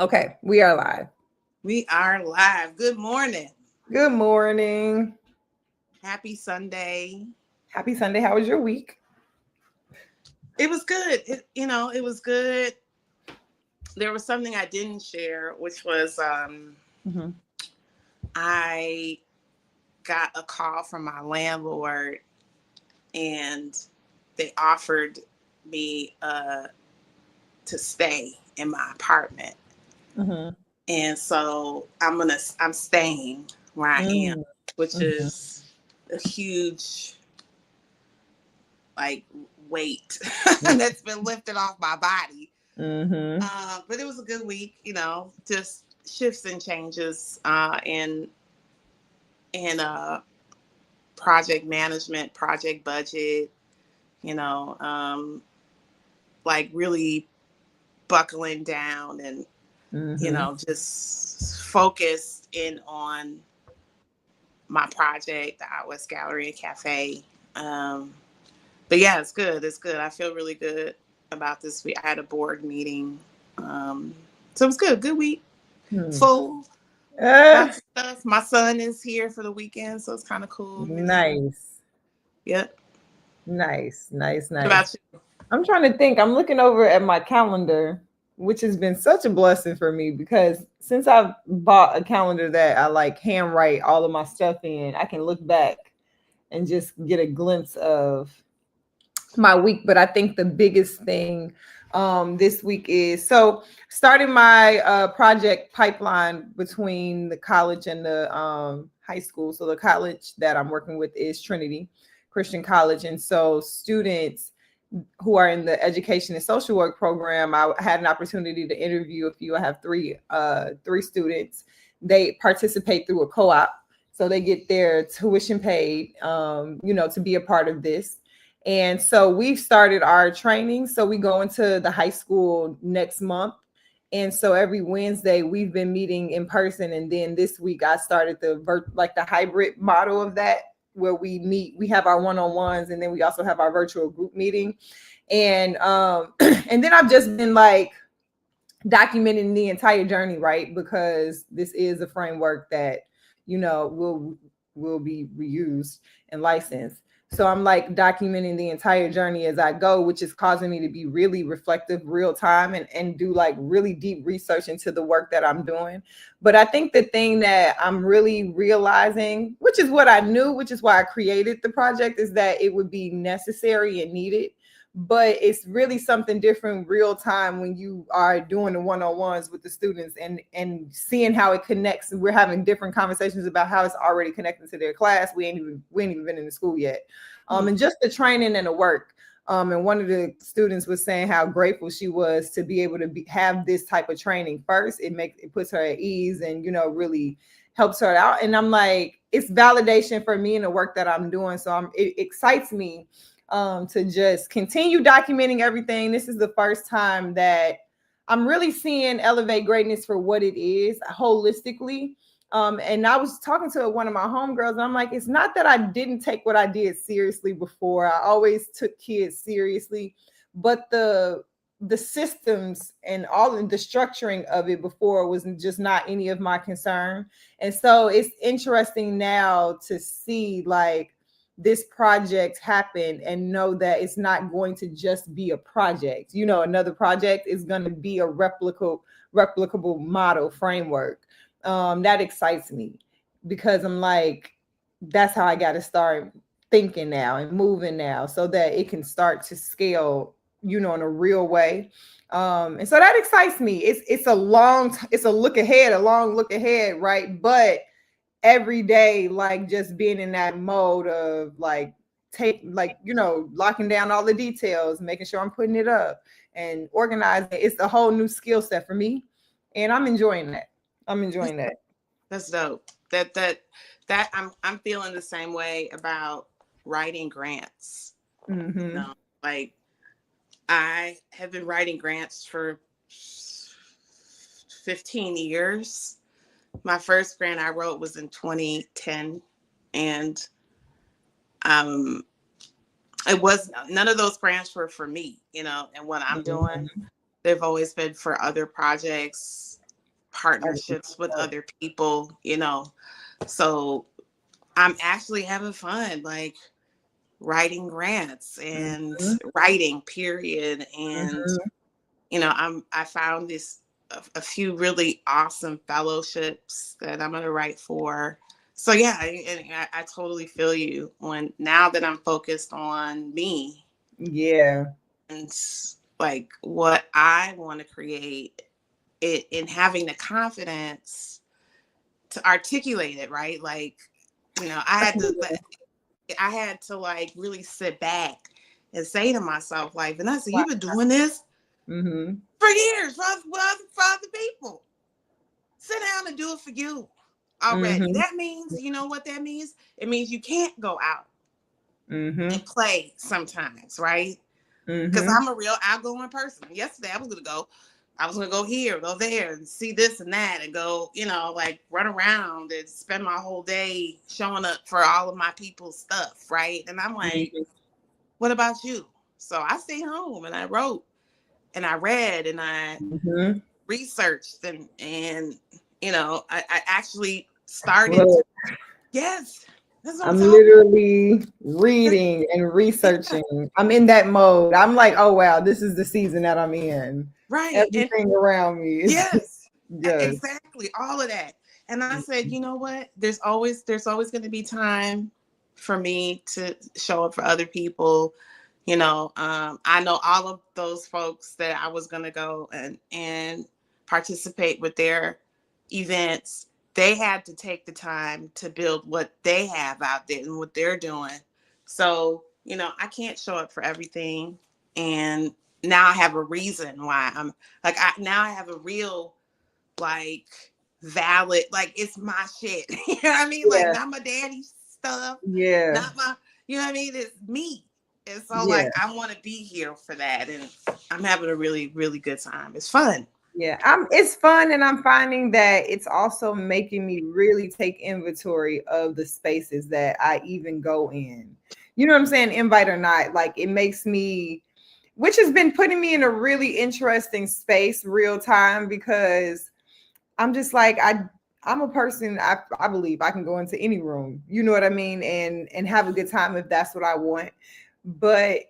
Okay, we are live. We are live. Good morning. Good morning. Happy Sunday. Happy Sunday. How was your week? It was good. It was good. There was something I didn't share, which was Hmm. I got a call from my landlord and they offered me to stay in my apartment. Hmm. And so I'm staying where I am, Hmm. which Hmm. is a huge like weight that's been lifted off my body. Hmm. But it was a good week, just shifts and changes in project management, project budget, you know, um, like really buckling down and Hmm. just focused in on my project, the Out West Gallery and Cafe. Um, but yeah, it's good. It's good. I feel really good about this week. I had a board meeting. So it was good. Good week. Hmm. Full. Uh, Lots of stuff. My son is here for the weekend, so it's kind of cool. nice. Yep. Nice. Nice. What Nice. about you? I'm trying to think. I'm looking over at my calendar, which has been such a blessing for me because since I've bought a calendar that I like handwrite all of my stuff in, I can look back and just get a glimpse of my week. But I think the biggest thing this week is so starting my project pipeline between the college and the high school. So the college that I'm working with is Trinity Christian College, and so students who are in the education and social work program, I had an opportunity to interview a few. I have three students. They participate through a co-op, so they get their tuition paid, to be a part of this. And so we've started our training. So we go into the high school next month. And so every Wednesday we've been meeting in person. And then this week I started the hybrid model of that, where we meet, we have our one-on-ones, and then we also have our virtual group meeting. And and then I've just been like documenting the entire journey, right? Because this is a framework that, will be reused and licensed. So I'm like documenting the entire journey as I go, which is causing me to be really reflective real time and do like really deep research into the work that I'm doing. But I think the thing that I'm really realizing, which is what I knew, which is why I created the project, is that it would be necessary and needed, but it's really something different real time when you are doing the one-on-ones with the students and seeing how it connects. We're having different conversations about how it's already connected to their class. We ain't even been in the school yet. Hmm. And just the training and the work. And one of the students was saying how grateful she was to be able to have this type of training first. It puts her at ease and really helps her out. And I'm like, it's validation for me and the work that I'm doing. So it excites me to just continue documenting everything. This is the first time that I'm really seeing Elevate Greatness for what it is holistically. And I was talking to one of my homegirls, and I'm like, it's not that I didn't take what I did seriously before. I always took kids seriously, but the systems and all of the structuring of it before was just not any of my concern. And so it's interesting now to see like this project happen and know that it's not going to just be a project. Another project is going to be a replicable model framework. That excites me because I'm like, that's how I got to start thinking now and moving now so that it can start to scale, in a real way. And so that excites me. It's a look ahead, a long look ahead, right? But every day, like just being in that mode of like locking down all the details, making sure I'm putting it up and organizing. It's a whole new skill set for me, and I'm enjoying that. I'm enjoying that. That's dope. That I'm feeling the same way about writing grants. You Mm-hmm. know, like I have been writing grants for 15 years. My first grant I wrote was in 2010, and um, it was none of those grants were for me, and what I'm doing. Mm-hmm. They've always been for other projects. partnerships with other people, So I'm actually having fun, like writing grants and Mhm. writing, period. And, Mhm. I found a few really awesome fellowships that I'm going to write for. So yeah, I totally feel you now that I'm focused on me Yeah. and like what I want to create it in having the confidence to articulate it, right? Like, I had to like really sit back and say to myself, like, Vanessa, Wow. you've been doing this Mhm. for years for other people. Sit down and do it for you already. Mhm. That means, you know what that means? It means you can't go out and Mhm. play sometimes, right? Because Mhm. I'm a real outgoing person. Yesterday I was gonna go here, go there, and see this and that, and go, like run around and spend my whole day showing up for all of my people's stuff, right? And I'm like, Mhm. what about you? So I stayed home and I wrote and I read and I Mhm. researched and I actually started Look, to, yes, that's what I'm I'm talking literally reading and about. Yeah, researching. I'm in that mode. I'm like, oh wow, this is the season that I'm in. right. And Everything around me is yes, yes. exactly, all of that. And I said, you know what? There's always going to be time for me to show up for other people. I know all of those folks that I was going to go and participate with their events. They had to take the time to build what they have out there and what they're doing. So, I can't show up for everything. And now I have a reason why I'm like, now I have a real, like, valid, like, it's my shit. You know what I mean? Like, Yeah. not my daddy's stuff, Yeah. not my, you know what I mean? It's me. And so, Yeah. like, I want to be here for that. And I'm having a really, really good time. It's fun. Yeah, it's fun, and I'm finding that it's also making me really take inventory of the spaces that I even go in. You know what I'm saying? Invite or not, like it makes me, which has been putting me in a really interesting space real time because I'm just like I'm a person I believe I can go into any room. You know what I mean? And have a good time if that's what I want. But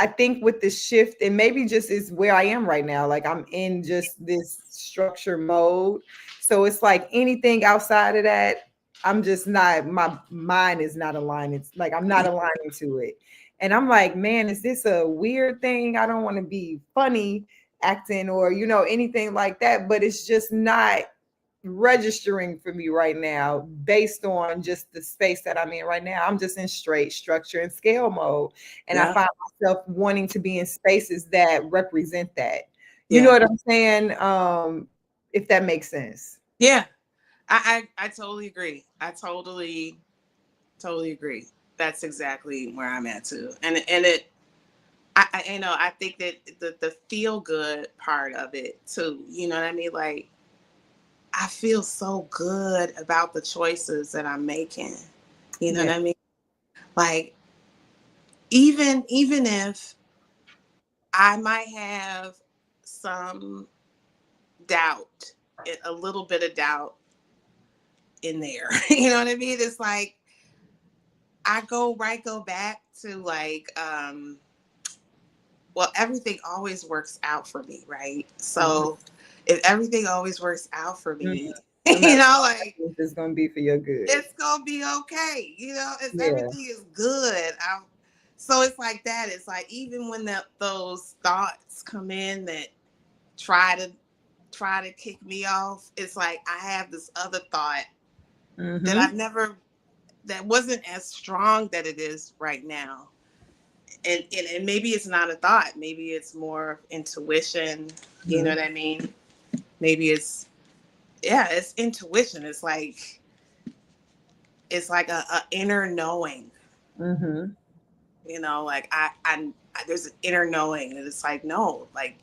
I think with the shift, and maybe just is where I am right now. Like I'm in just this structure mode. So it's like anything outside of that, I'm just not, my mind is not aligned. It's like I'm not aligning to it. And I'm like, man, is this a weird thing? I don't want to be funny acting or, anything like that. But it's just not registering for me right now based on just the space that I'm in right now. I'm just in straight structure and scale mode. And I Yeah. find myself wanting to be in spaces that represent that. You know Yeah. what I'm saying? If that makes sense. Yeah. I totally agree. I totally agree. That's exactly where I'm at too. And it, I think that the feel good part of it too. You know what I mean? Like, I feel so good about the choices that I'm making. You know Yeah. what I mean? Like, even if I might have some doubt, a little bit of doubt in there. You know what I mean? It's like I go back to like, well, everything always works out for me, right? Mhm. So if everything always works out for Mhm. me, No matter what like, happens, it's gonna be for your good. it's gonna be okay. It's Yeah. everything is good. So it's like that. It's like even when those thoughts come in that try to kick me off, it's like I have this other thought that Mm-hmm. I've never that wasn't as strong that it is right now. And maybe it's not a thought. Maybe it's more intuition. You know Mm-hmm. what I mean? Maybe it's intuition. It's like a inner knowing. Mm-hmm. Like there's an inner knowing, and it's like, no, like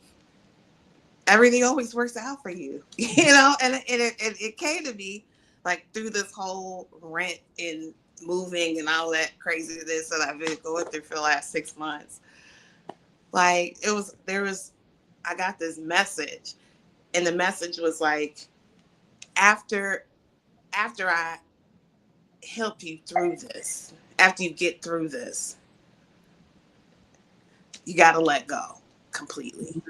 everything always works out for you. And it came to me like through this whole rent and moving and all that craziness that I've been going through for the last 6 months. Like I got this message, and the message was like, after I help you through this, after you get through this, you got to let go completely.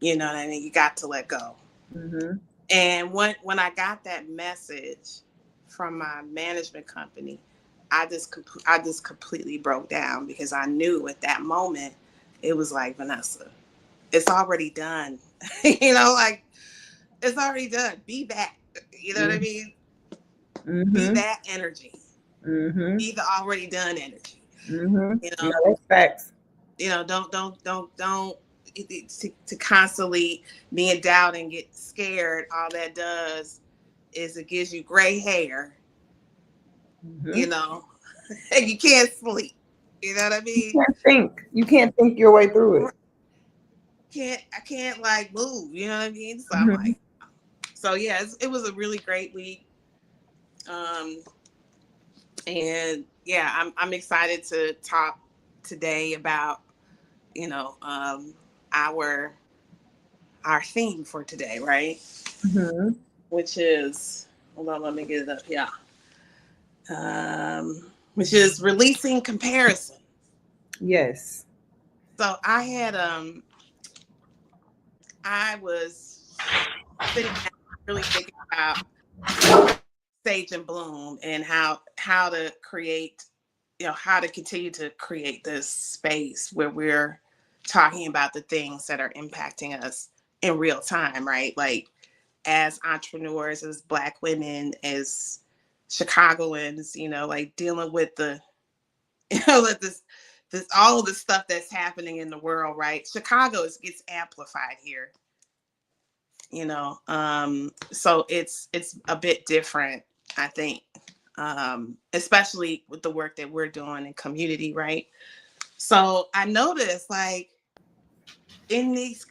You know what I mean? You got to let go. Mm-hmm. And when I got that message from my management company, I just completely broke down, because I knew at that moment it was like, Vanessa, it's already done. Like, it's already done. Be that. You know what I mean? Be Mm-hmm. that energy. Mm-hmm. Be the already done energy. Mm-hmm. You No, know, that's facts. don't to constantly be in doubt and get scared. All that does is it gives you gray hair, Mm-hmm. you know, and you can't sleep. You know what I mean? Can't think. You can't think your way through it. I can't like move. You know what I mean? So I'm Mm-hmm. like, so yeah, it was a really great week. Um, and yeah, I'm excited to talk today about, you know, our our theme for today, right? Mm-hmm. Which is, hold on, let me get it up. Yeah. Which is releasing comparison. Yes. So I was sitting down really thinking about Sage and Bloom, and how to create, how to continue to create this space where we're talking about the things that are impacting us in real time, right? Like, as entrepreneurs, as Black women, as Chicagoans, like dealing with the, with this all of the stuff that's happening in the world, right? Chicago gets amplified here, so it's a bit different, I think, especially with the work that we're doing in community, right? So I noticed, like, in these,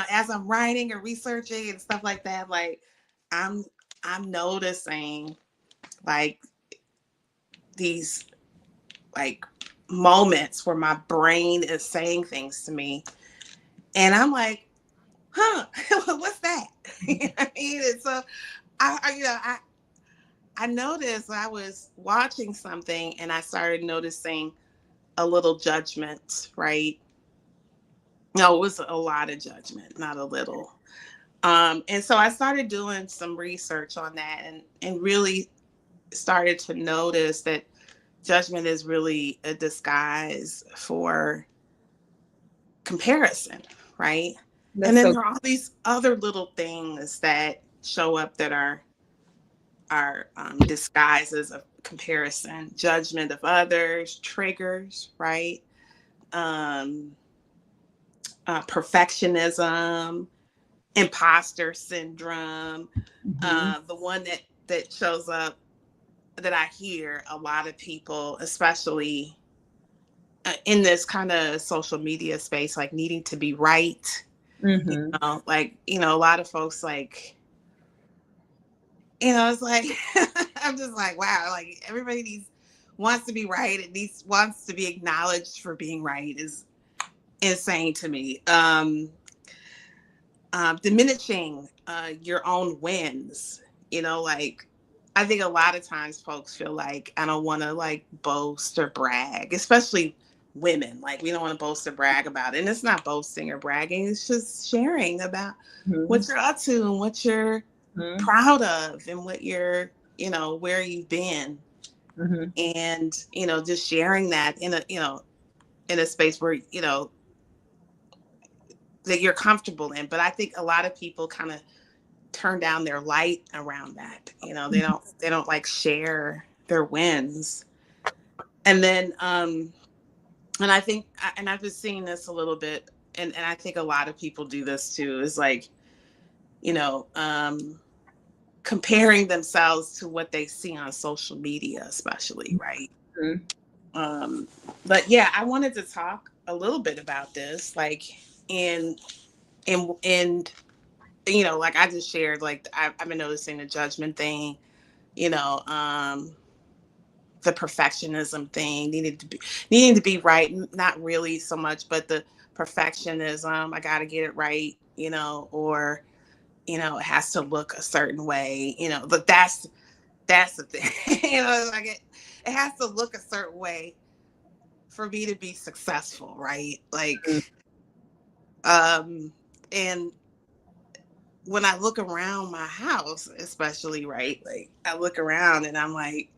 as I'm writing and researching and stuff like that, like, i'm I'm noticing, like, these, like, moments where my brain is saying things to me, and I'm like, huh, what's that? You know what I mean? And so I noticed I was watching something, and I started noticing a little judgment, right? No, it was a lot of judgment, not a little. And so I started doing some research on that, and really started to notice that judgment is really a disguise for comparison, right? And That's then so. there are all these other little things that show up that are disguises of comparison, judgment of others, triggers, right? Um, Perfectionism, imposter syndrome. Mm-hmm. The one that shows up, that I hear a lot of people, especially in this kind of social media space, like needing to be right. Mm-hmm. Like, a lot of folks, like, it's like, I'm just like, wow, like, everybody wants to be right, and wants to be acknowledged for being right, is insane to me. Diminishing your own wins, like, I think a lot of times folks feel like, I don't want to, like, boast or brag, especially women. Like, we don't want to boast or brag about it. And it's not boasting or bragging, it's just sharing about Mm-hmm. what you're up to, and what you're Mm-hmm. proud of, and what you're, where you've been. Mm-hmm. And, just sharing that in a space where, that you're comfortable in. But I think a lot of people kind of turn down their light around that. They don't like share their wins. And then and I think, and I've been seeing this a little bit, and I think a lot of people do this too, is like, you know, um comparing themselves to what they see on social media, especially, right? Mm-hmm. Um but yeah, I wanted to talk a little bit about this, like, in in like I just shared, like, I've been noticing the judgment thing, you know, the perfectionism thing, needing to be right, not really so much, but the perfectionism, I got to get it right, or it has to look a certain way, but that's the thing. Like it has to look a certain way for me to be successful, right? Like, and when I look around my house, especially, right? Like I look around and I'm like,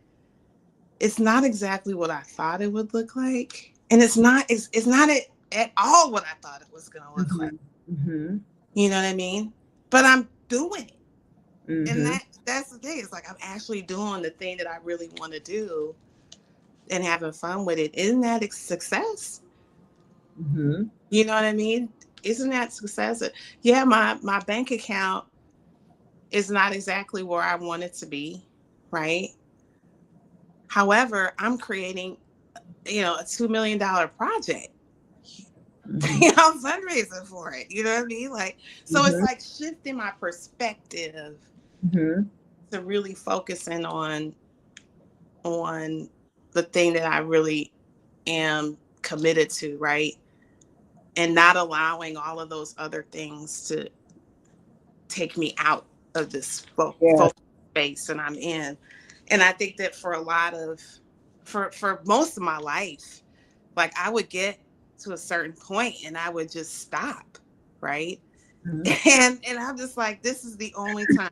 it's not exactly what I thought it would look like. And it's not at all what I thought it was gonna look like. Mm-hmm. You know what I mean? But I'm doing it. And Mm-hmm. that's the thing. It's like I'm actually doing the thing that I really want to do and having fun with it. Isn't that a success? Mm-hmm. You know what I mean? Isn't that success? Yeah, my bank account is not exactly where I want it to be, right? However, I'm creating, a $2 million project. Mm-hmm. I'm fundraising for it. You know what I mean? Like, so it's Mm-hmm. like shifting my perspective Mm-hmm. to really focusing on the thing that I really am committed to, right? And not allowing all of those other things to take me out of this Yeah. focus space that I'm in. And I think that for most of my life, like I would get to a certain point and I would just stop, right? Mm-hmm. And I'm just like, this is the only time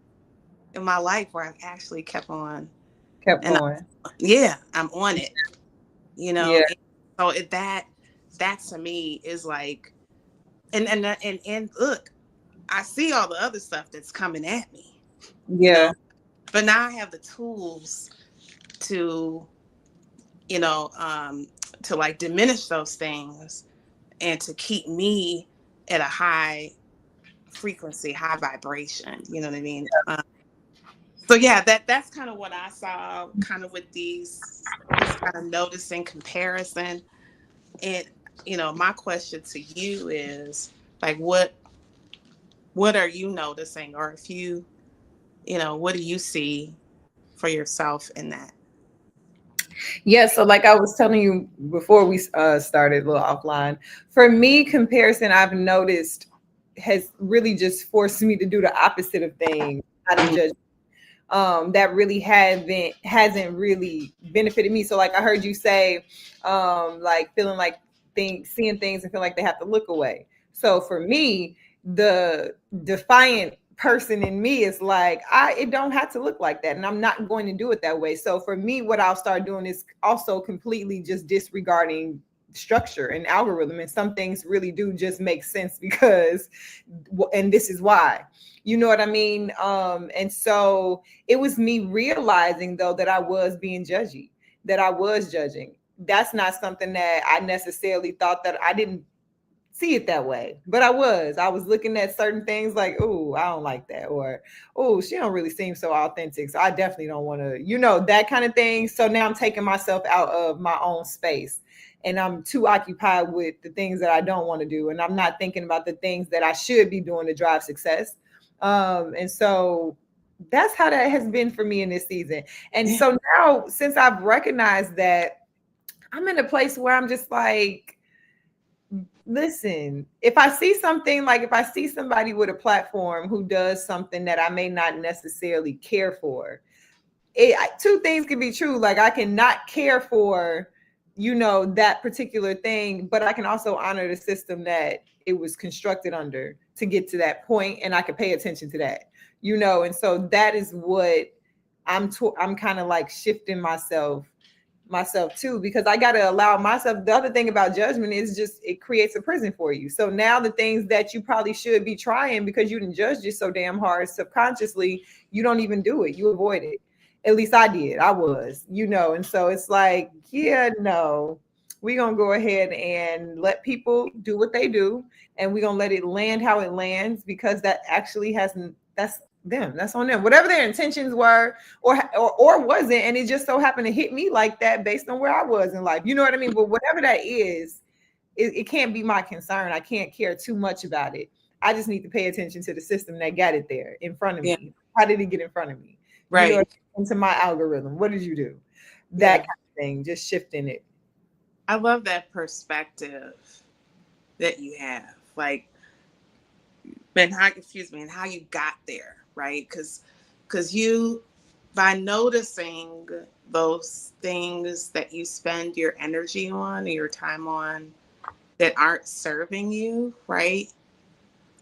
in my life where I've actually kept on, Kept and going. yeah, I'm on it, you Yeah. know. And so that to me is like, and look, I see all the other stuff that's coming at me, you Yeah. know, but now I have the tools to, you know, um, to like diminish those things and to keep me at a high frequency, high vibration. You know what I mean? So yeah, that's kind of what I saw, kind of with these, just kind of noticing comparison. And my question to you is like, what are you noticing, or if what do you see for yourself in that? Yeah, so like I was telling you before we started a little offline, for me, comparison I've noticed has really just forced me to do the opposite of things out of Mhm. judgment. That really hasn't really benefited me. So like I heard you say, like feeling like seeing things and feeling like they have to look away. So for me, the defiant person in me is like, it don't have to look like that, and I'm not going to do it that way. So for me, what I'll start doing is also completely just disregarding structure and algorithm, and some things really do just make sense because, and this is why, you know what I mean? And so it was me realizing though that I was being judgy, that I was judging. That's not something that I necessarily thought, that I didn't see it that way, but I was looking at certain things like, oh, I don't like that, or oh, she don't really seem so authentic, so I definitely don't want to, that kind of thing. So now I'm taking myself out of my own space, and I'm too occupied with the things that I don't want to do, and I'm not thinking about the things that I should be doing to drive success. And so that's how that has been for me in this season. And Yeah. so now, since I've recognized that, I'm in a place where I'm just like, listen, if I see something, like if I see somebody with a platform who does something that I may not necessarily care for, two things can be true. Like I can not care for, that particular thing, but I can also honor the system that it was constructed under to get to that point, and I can pay attention to that, And so that is what I'm kind of like shifting myself too, because I got to allow myself. The other thing about judgment is just it creates a prison for you. So now the things that you probably should be trying, because you didn't judge you so damn hard subconsciously, you don't even do it. You avoid it. At least I did. I was, and so it's like, yeah, no, we're gonna go ahead and let people do what they do, and we're gonna let it land how it lands, because that actually hasn't that's them. That's on them. Whatever their intentions were, or wasn't, and it just so happened to hit me like that based on where I was in life. You know what I mean? But whatever that is, it can't be my concern. I can't care too much about it. I just need to pay attention to the system that got it there in front of Yeah. me. How did it get in front of me? Right. Into my algorithm. What did you do? That Yeah. kind of thing. Just shifting it. I love that perspective that you have. Like, and how, excuse me, and how you got there, right? Because you, by noticing those things that you spend your energy on or your time on that aren't serving you, right?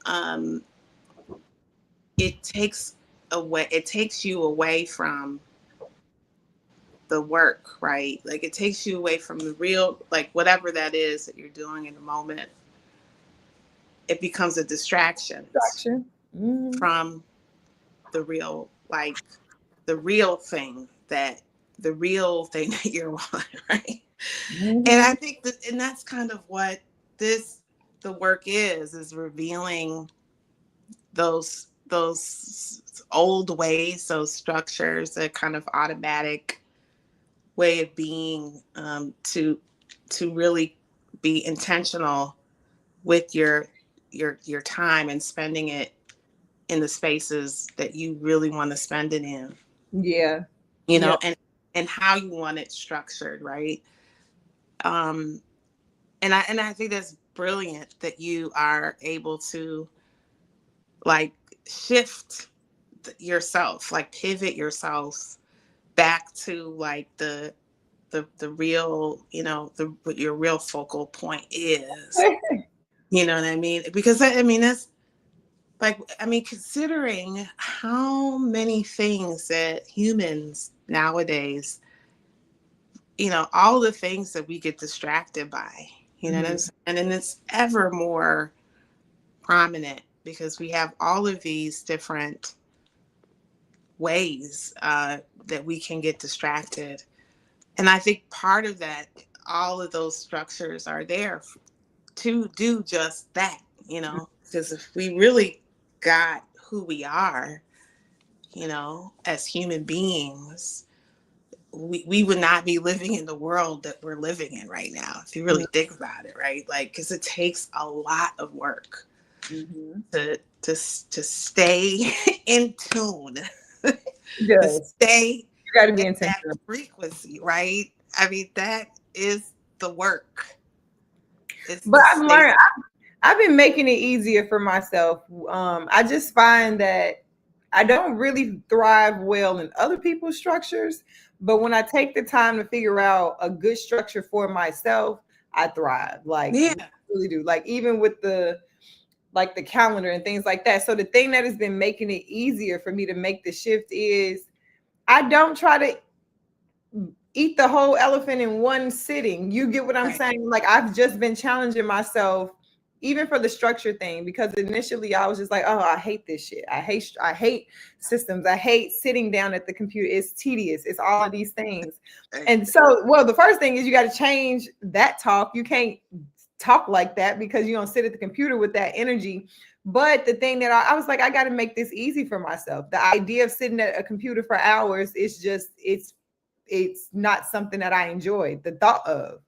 Um, it takes you away from the work, right? Like it takes you away from the real, like whatever that is that you're doing in the moment. It becomes a distraction Distraction. Mm-hmm. from the real, like the real thing that you're on, right? And Mm-hmm. I think that, and that's kind of what this, the work is revealing those old ways, those structures, a kind of automatic way of being, to really be intentional with your time and spending it in the spaces that you really want to spend it in, Yeah. you Yeah. know, and how you want it structured, right? um and I think that's brilliant that you are able to like shift yourself, like pivot yourself back to like the real, you know, the what your real focal point is. You know what I mean? Because I mean that's like, I mean, considering how many things that humans nowadays, you know, all the things that we get distracted by, you know, Mhm. and then it's ever more prominent because we have all of these different ways that we can get distracted. And I think part of that, all of those structures are there to do just that, you know, because if we really got who we are, you know, as human beings, we would not be living in the world that we're living in right now, if you really think about it, right? Like, because it takes a lot of work Mhm. to stay in tune, It to does. stay You got to be at that intentional. frequency, right? I mean, that is the work. It's But to I've stay. learned. I've been making it easier for myself. I just find that I don't really thrive well in other people's structures, but when I take the time to figure out a good structure for myself, I thrive. Like Yeah, really do. Like even with the calendar and things like that. So the thing that has been making it easier for me to make the shift is I don't try to eat the whole elephant in one sitting. You get what I'm right. saying? Like I've just been challenging myself even for the structure thing because initially I was just like, oh, I hate this shit. I hate systems. I hate sitting down at the computer. It's tedious. It's all of these things. Right. And so, well, the first thing is you got to change that talk. You can't talk like that because you don't sit at the computer with that energy. But the thing that I was like, I got to make this easy for myself. The idea of sitting at a computer for hours is just it's not something that I enjoyed the thought of,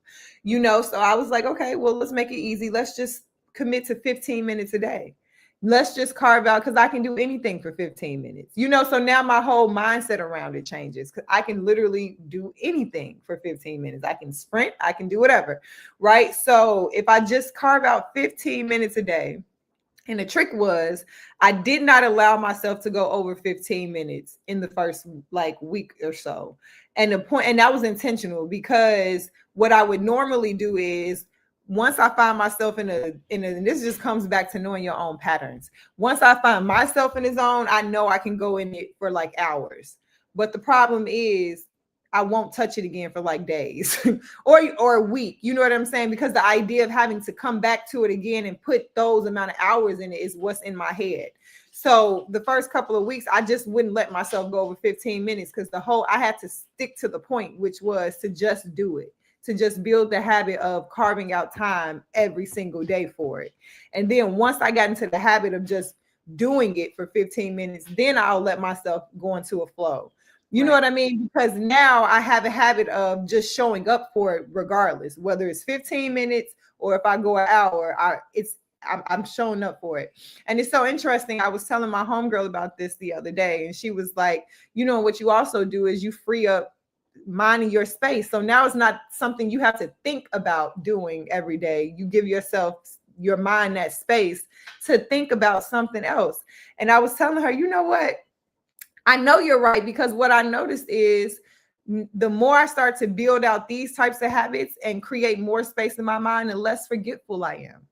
So I was like, okay, well, let's make it easy. Let's just commit to 15 minutes a day. Let's just carve out because I can do anything for 15 minutes, So now my whole mindset around it changes because I can literally do anything for 15 minutes. I can sprint, I can do whatever, right? So if I just carve out 15 minutes a day, and the trick was I did not allow myself to go over 15 minutes in the first like week or so. And that was intentional because what I would normally do is once I find myself and this just comes back to knowing your own patterns. Once I find myself in the zone, I know I can go in it for like hours. But the problem is I won't touch it again for like days or a week. You know what I'm saying? Because the idea of having to come back to it again and put those amount of hours in it is what's in my head. So the first couple of weeks, I just wouldn't let myself go over 15 minutes because I had to stick to the point, which was to just do it, to just build the habit of carving out time every single day for it. And then once I got into the habit of just doing it for 15 minutes, then I'll let myself go into a flow. You know Right. what I mean? Because now I have a habit of just showing up for it regardless, whether it's 15 minutes or if I go an hour, I'm showing up for it. And it's so interesting. I was telling my homegirl about this the other day, and she was like, what you also do is you free up minding your space. So now it's not something you have to think about doing every day. You give yourself your mind that space to think about something else. And I was telling her, you know what? I know you're right, because what I noticed is the more I start to build out these types of habits and create more space in my mind, the less forgetful I am.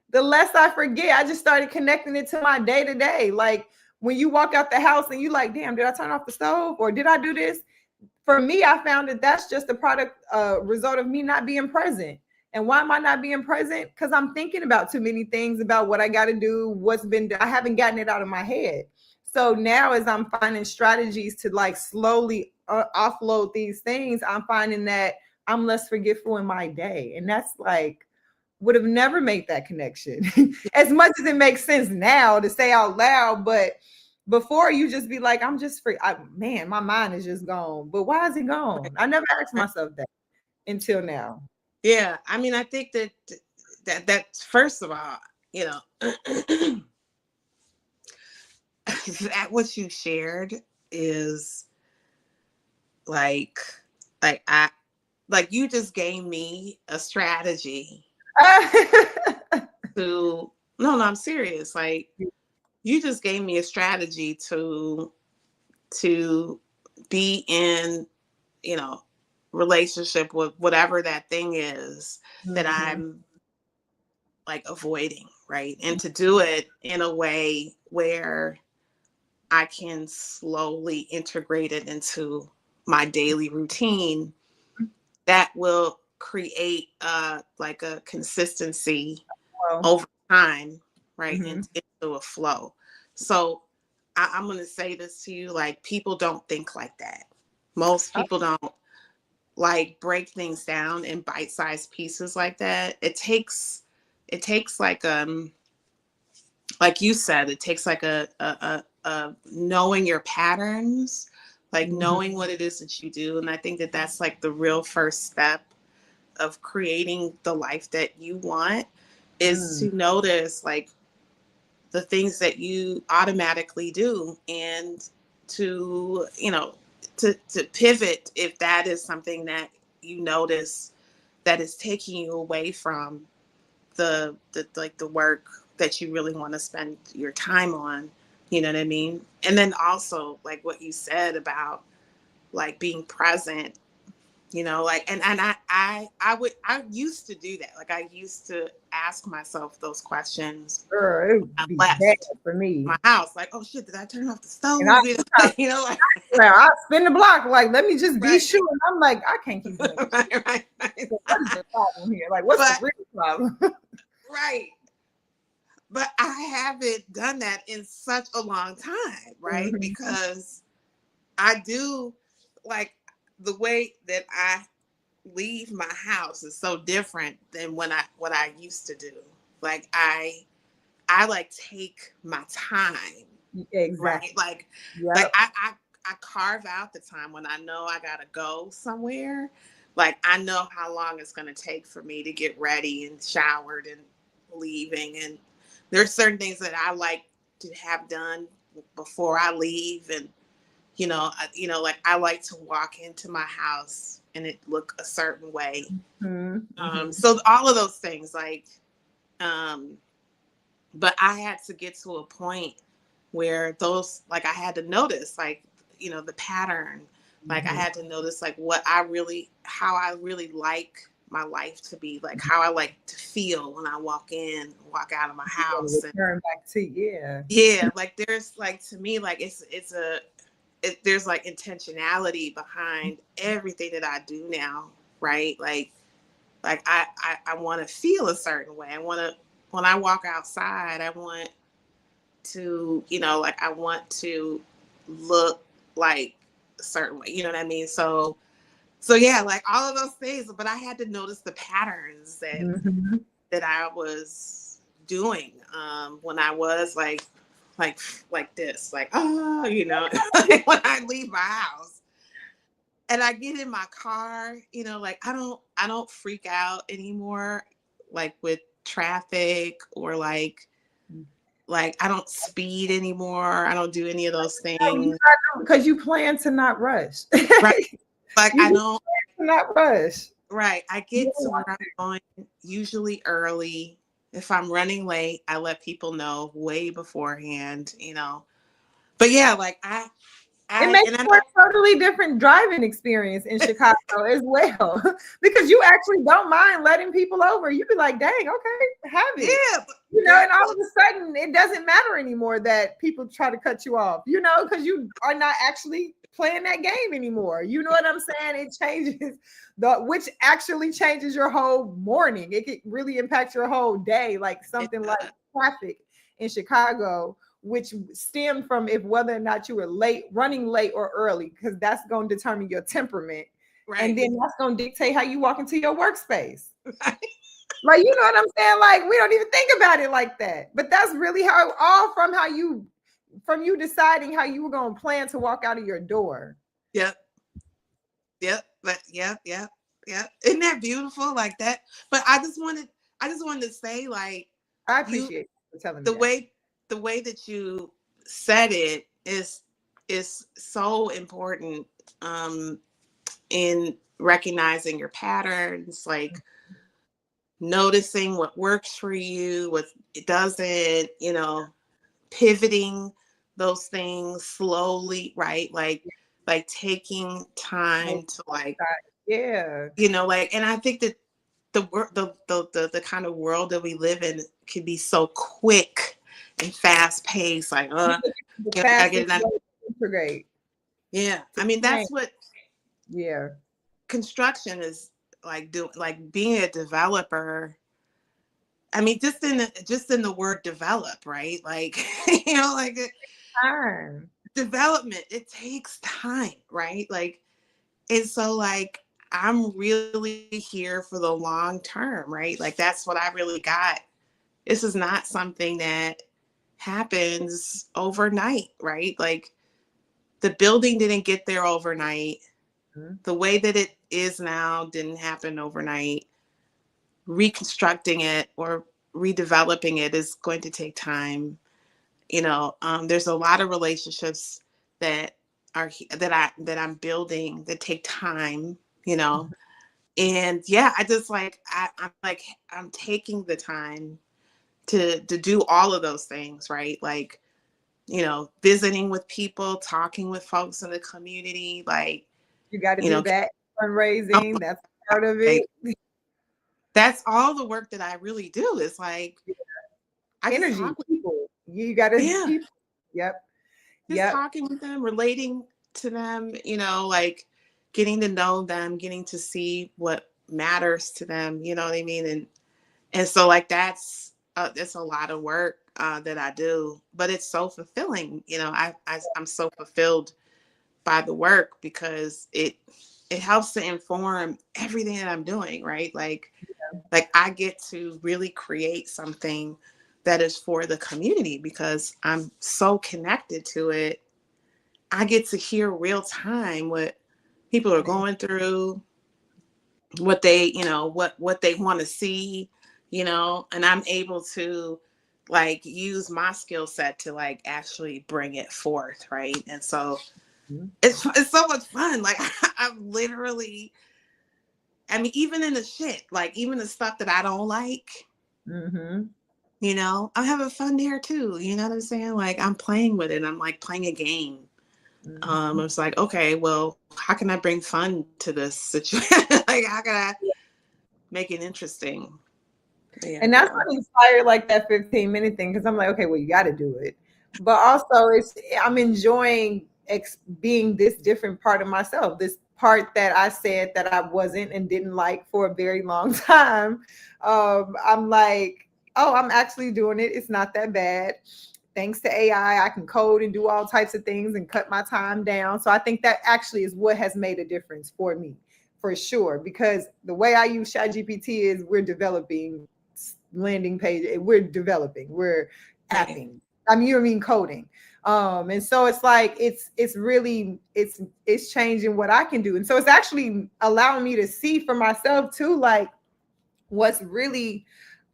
The less I forget. I just started connecting it to my day to day. Like when you walk out the house and you like, damn, did I turn off the stove or did I do this? For me, I found that that's just a product result of me not being present. And why am I not being present? Because I'm thinking about too many things about what I got to do, what's been done. I haven't gotten it out of my head. So now, as I'm finding strategies to like slowly offload these things, I'm finding that I'm less forgetful in my day. And that's like, would have never made that connection as much as it makes sense now to say out loud. But before, you just be like, I'm just free. Man, my mind is just gone. But why is it gone? I never asked myself that until now. Yeah, I mean, I think that first of all, you know, that what you shared is like I like you just gave me a strategy to I'm serious. Like you just gave me a strategy to be in, you know, relationship with whatever that thing is that I'm like avoiding, right? And to do it in a way where I can slowly integrate it into my daily routine that will create like a consistency over time, right? Into a flow. So I'm going to say this to you, like people don't think like that. Most people don't like break things down in bite-sized pieces like that. It takes like you said, it takes like a knowing your patterns, like knowing what it is that you do. And I think that that's like the real first step of creating the life that you want, is to notice like the things that you automatically do, and to, you know, to pivot if that is something that you notice that is taking you away from the like the work that you really want to spend your time on, you know what I mean? And then also like what you said about like being present, you know, like, and I used to do that. Like I used to ask myself those questions. Girl, it would be bad Left for me. my house, like, oh shit, did I turn off the stove? And I, You know, like, I spin the block, like, let me just be right. sure. And I'm like, I can't keep doing this. right. So what is the problem here? Like, what's the real problem? Right. But I haven't done that in such a long time, right? Because I do, like, the way that I leave my house is so different than what I used to do. Like I like take my time. Exactly. Right? Like like I carve out the time when I know I gotta go somewhere. Like I know how long it's gonna take for me to get ready and showered and leaving. And there's certain things that I like to have done before I leave. And like I like to walk into my house and it look a certain way. So all of those things, like, but I had to get to a point where those, like, I had to notice, like, the pattern. Like I had to notice, like, how I really like my life to be, like how I like to feel when I walk out of my house. And turn back to like there's like, to me, like there's like intentionality behind everything that I do now, right? Like I want to feel a certain way. When I walk outside, I want to, like I want to look like a certain way, you know what I mean? So yeah, like all of those things, but I had to notice the patterns that I was doing when I was like this, like, oh, when I leave my house and I get in my car, like I don't freak out anymore, like with traffic, or like I don't speed anymore. I don't do any of those things. Because you plan to not rush. Right. Like I don't plan to not rush. Right. I get to where I'm going usually early. If I'm running late, I let people know way beforehand, you know. But yeah, like It makes and I for a totally different driving experience in Chicago as well, because you actually don't mind letting people over. You be like, dang, okay, have it. yeah, You know, girl, and all of a sudden it doesn't matter anymore that people try to cut you off, you know, because you are not actually playing that game anymore. You know what I'm saying? It changes which actually changes your whole morning. It could really impact your whole day, like something like traffic in Chicago, which stem from if whether or not you were late, running late or early, because that's going to determine your temperament. And right. then that's going to dictate how you walk into your workspace. Like, you know what I'm saying? Like, we don't even think about it like that. But that's really how, all from you deciding how you were going to plan to walk out of your door. Yep. Yep. But yep. Yep. Yep. Isn't that beautiful? Like that. But I just wanted to say, like, I you, appreciate you for telling me the that. way, the way that you said it is so important, in recognizing your patterns, like noticing what works for you, what it doesn't, you know, pivoting those things slowly, right? Like taking time to, like, Yeah. you know, like, and I think that the kind of world that we live in can be so quick and fast paced, like The you know, gotta get fastest it done. way to integrate. Yeah. To I mean, plan. that's what Yeah. construction is like. Do like being a developer. I mean, just in the word develop, right? Like, you know, like Time. development, it takes time, right? Like, and so, like, I'm really here for the long term, right? Like, that's what I really got. This is not something that happens overnight, right? Like, the building didn't get there overnight. Mm-hmm. The way that it is now didn't happen overnight. Reconstructing it or redeveloping it is going to take time. You know, there's a lot of relationships that I'm building that take time, you know. And yeah, I just like I'm taking the time to do all of those things, right? Like, you know, visiting with people, talking with folks in the community, like, You got to you do know, that. oh Fundraising. my That's God, part of like, it. that's all the work that I really do. Is like I just Energy. talk with, People. You got to yeah, people. Yep. just Yep. talking with them, relating to them, you know, like getting to know them, getting to see what matters to them, you know what I mean? And so, like, that's a lot of work that I do, but it's so fulfilling. You know, I'm so fulfilled by the work because it helps to inform everything that I'm doing, right? Like I get to really create something that is for the community because I'm so connected to it. I get to hear real time what people are going through, what they, you know, what they want to see, you know, and I'm able to, like, use my skill set to, like, actually bring it forth, right? And so it's so much fun. Like, I'm literally, I mean, even in the shit, like, even the stuff that I don't like, Mm-hmm. you know, I'm having fun there too. You know what I'm saying? Like, I'm playing with it. I'm like playing a game. Mm-hmm. It's like, okay, well, how can I bring fun to this situation? Like, how can I make it interesting? Yeah, And that's girl. what inspired like that 15-minute thing, because I'm like, okay, well, you got to do it. But also, I'm enjoying being this different part of myself, this part that I said that I wasn't and didn't like for a very long time. I'm like, oh, I'm actually doing it. It's not that bad. Thanks to AI, I can code and do all types of things and cut my time down. So I think that actually is what has made a difference for me, for sure. Because the way I use ChatGPT is we're developing landing page, we're developing, we're Right. apping. I mean, you know what I mean, coding. And so it's like it's really it's changing what I can do. And so it's actually allowing me to see for myself too, like what's really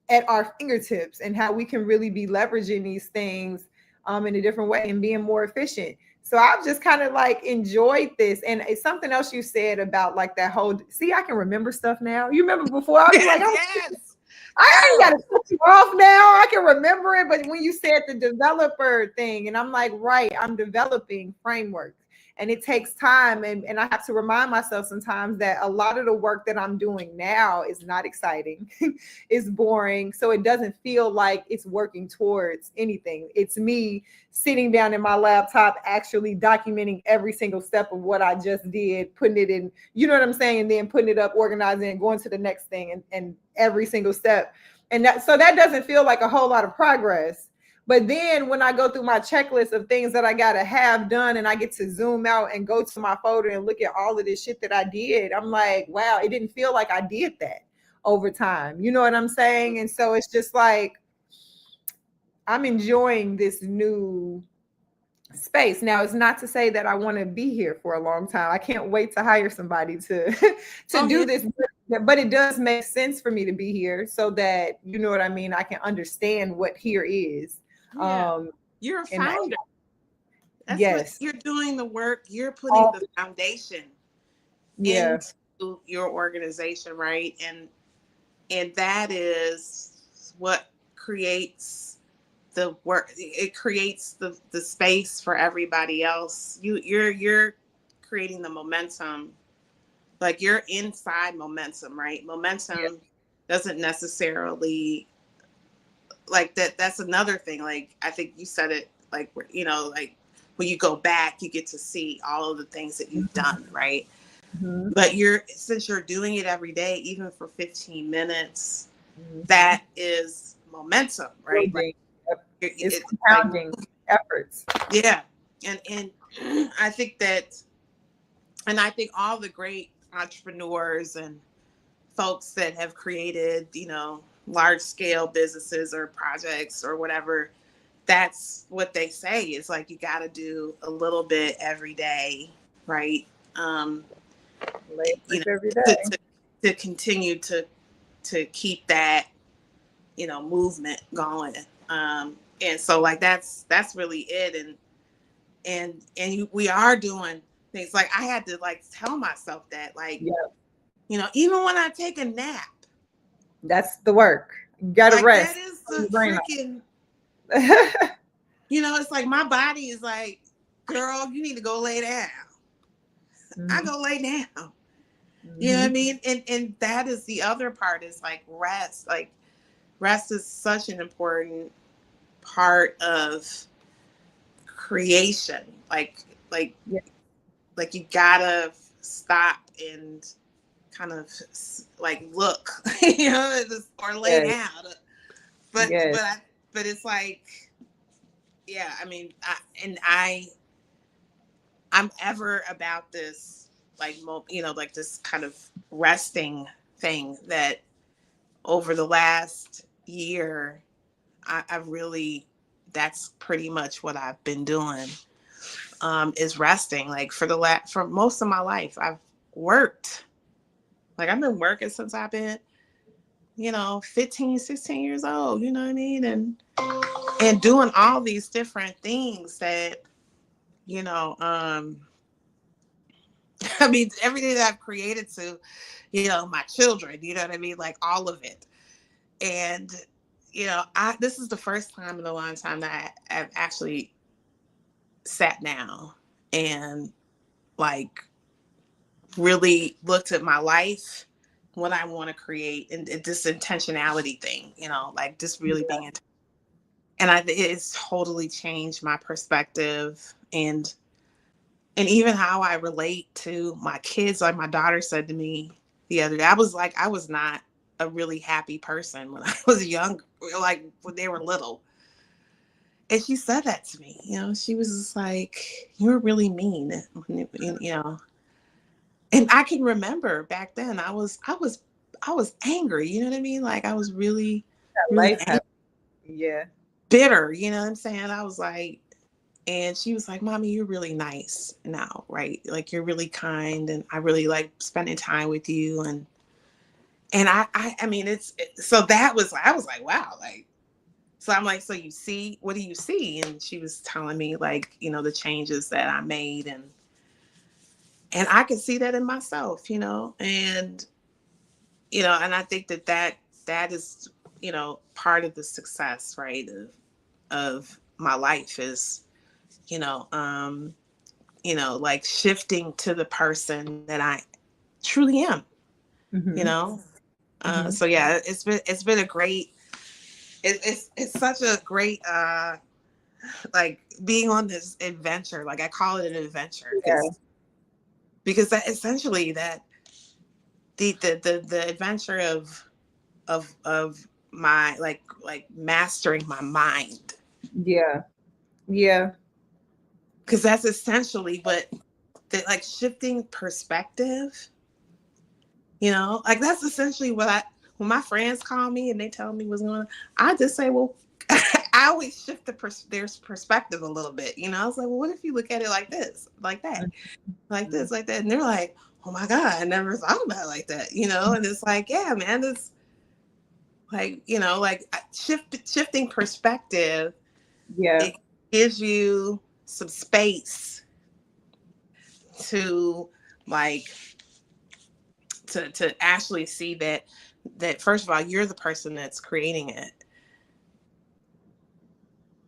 at our fingertips and how we can really be leveraging these things in a different way and being more efficient. So I've just kind of like enjoyed this. And it's something else you said about like that whole, see, I can remember stuff now. You remember before I'd be like, oh, Yes. I ain't got to cut you off now. I can remember it, but when you said the developer thing, and I'm like, right, I'm developing frameworks. And it takes time. And I have to remind myself sometimes that a lot of the work that I'm doing now is not exciting, it's boring. So it doesn't feel like it's working towards anything. It's me sitting down in my laptop, actually documenting every single step of what I just did, putting it in, you know what I'm saying? And then putting it up, organizing, and going to the next thing, and every single step. And that, so that doesn't feel like a whole lot of progress. But then when I go through my checklist of things that I got to have done, and I get to zoom out and go to my folder and look at all of this shit that I did, I'm like, wow, it didn't feel like I did that over time. You know what I'm saying? And so it's just like, I'm enjoying this new space. Now, it's not to say that I want to be here for a long time. I can't wait to hire somebody to do this, but it does make sense for me to be here so that, you know what I mean, I can understand what here is. Yeah. You're a founder. That's yes, what you're doing, the work. You're putting the foundation into your organization, right? And that is what creates the work. It creates the space for everybody else. You're creating the momentum. Like, you're inside momentum, right? Momentum doesn't necessarily, like, that's another thing. Like, I think you said it, like, you know, like, when you go back, you get to see all of the things that you've done, right? Mm-hmm. But since you're doing it every day, even for 15 minutes, that is momentum, right? Like, it's like, compounding efforts. yeah. And I think that, and I think all the great entrepreneurs and folks that have created, you know, large scale businesses or projects or whatever, that's what they say. It's like, you got to do a little bit every day, right? You know, every day. to continue to keep that, you know, movement going. And so, like, that's really it. We are doing things. Like, I had to, like, tell myself that, like, you know, even when I take a nap, that's the work. You gotta like, rest. that is the freaking, you know, it's like, my body is like, girl, you need to go lay down. I go lay down. You know what I mean? And that is the other part, is like rest. Like, rest is such an important part of creation. Like you gotta stop and kind of, like, look, you know, or lay down. But it's like, yeah, I mean, I'm ever about this, like, you know, like, this kind of resting thing, that over the last year, I've really, that's pretty much what I've been doing, is resting. Like, for most of my life, I've worked. Like, I've been working since I've been, you know, 15, 16 years old, you know what I mean? And doing all these different things that, you know, I mean, everything that I've created to, you know, my children, you know what I mean? Like, all of it. And, you know, this is the first time in a long time that I've actually sat down and, like, really looked at my life, what I want to create, and this intentionality thing, you know, like, just really being and it's totally changed my perspective, and even how I relate to my kids. Like, my daughter said to me the other day, I was not a really happy person when I was young, like, when they were little. And she said that to me, you know, she was just like, "You were really mean," you know. And I can remember back then, I was angry, you know what I mean? Like, I was really, really bitter, you know what I'm saying? I was like, and she was like, "Mommy, you're really nice now, right? Like, you're really kind, and I really like spending time with you." And I mean, so that was, I was like, wow, like, so I'm like, "So you see, what do you see?" And she was telling me, like, you know, the changes that I made, and I could see that in myself, you know, and, you know, and I think that is part of the success, right, of my life is, you know, like shifting to the person that I truly am, you Mm-hmm. know. Mm-hmm. So yeah, it's been a great, it's such a great like being on this adventure. Like I call it an adventure Yeah. because that essentially that the adventure of my like mastering my mind, Yeah. Yeah. because that's essentially what the like shifting perspective, like that's essentially what when my friends call me and they tell me what's going on, I just say, well, I always shift their perspective a little bit. I was like, well, what if you look at it like this, like that, like Mm-hmm. this, like that? And they're like, oh my God, I never thought about it like that, and it's like, yeah, man, it's like, like shifting perspective, Yeah. it gives you some space to like to actually see that first of all, you're the person that's creating it.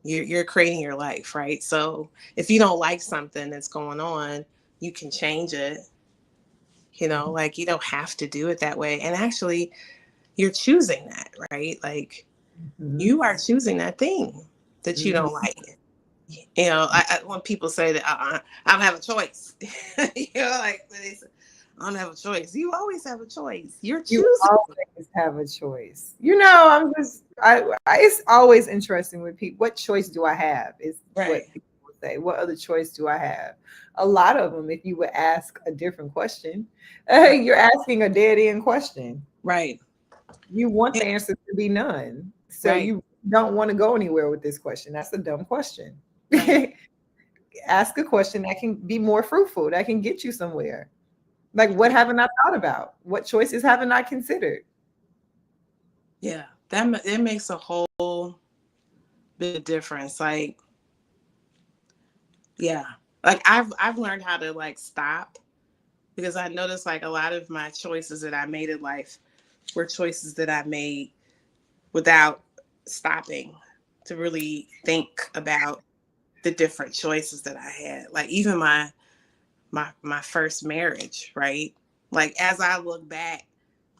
You're creating your life, right? So if you don't like something that's going on, you can change it. Like you don't have to do it that way. And actually, you're choosing that, right? Like Mm-hmm. you are choosing that thing that you Mm-hmm. don't like. When people say that I don't have a choice, like they say, I don't have a choice. You always have a choice. You're You choosing. always have a choice. It's always interesting with people. What choice do I have? Is Right. what people will say. What other choice do I have? A lot of them, if you would ask a different question, Right. you're asking a dead end question. Right. You want Yeah, the answer to be none. So right. you don't want to go anywhere with this question. That's a dumb question. Right. Ask a question that can be more fruitful, that can get you somewhere. Like, what haven't I thought about? What choices haven't I considered? Yeah. That makes a whole bit of difference. Like, yeah. Like I've learned how to like stop, because I noticed like a lot of my choices that I made in life were choices that I made without stopping to really think about the different choices that I had. Like even my first marriage, right? Like as I look back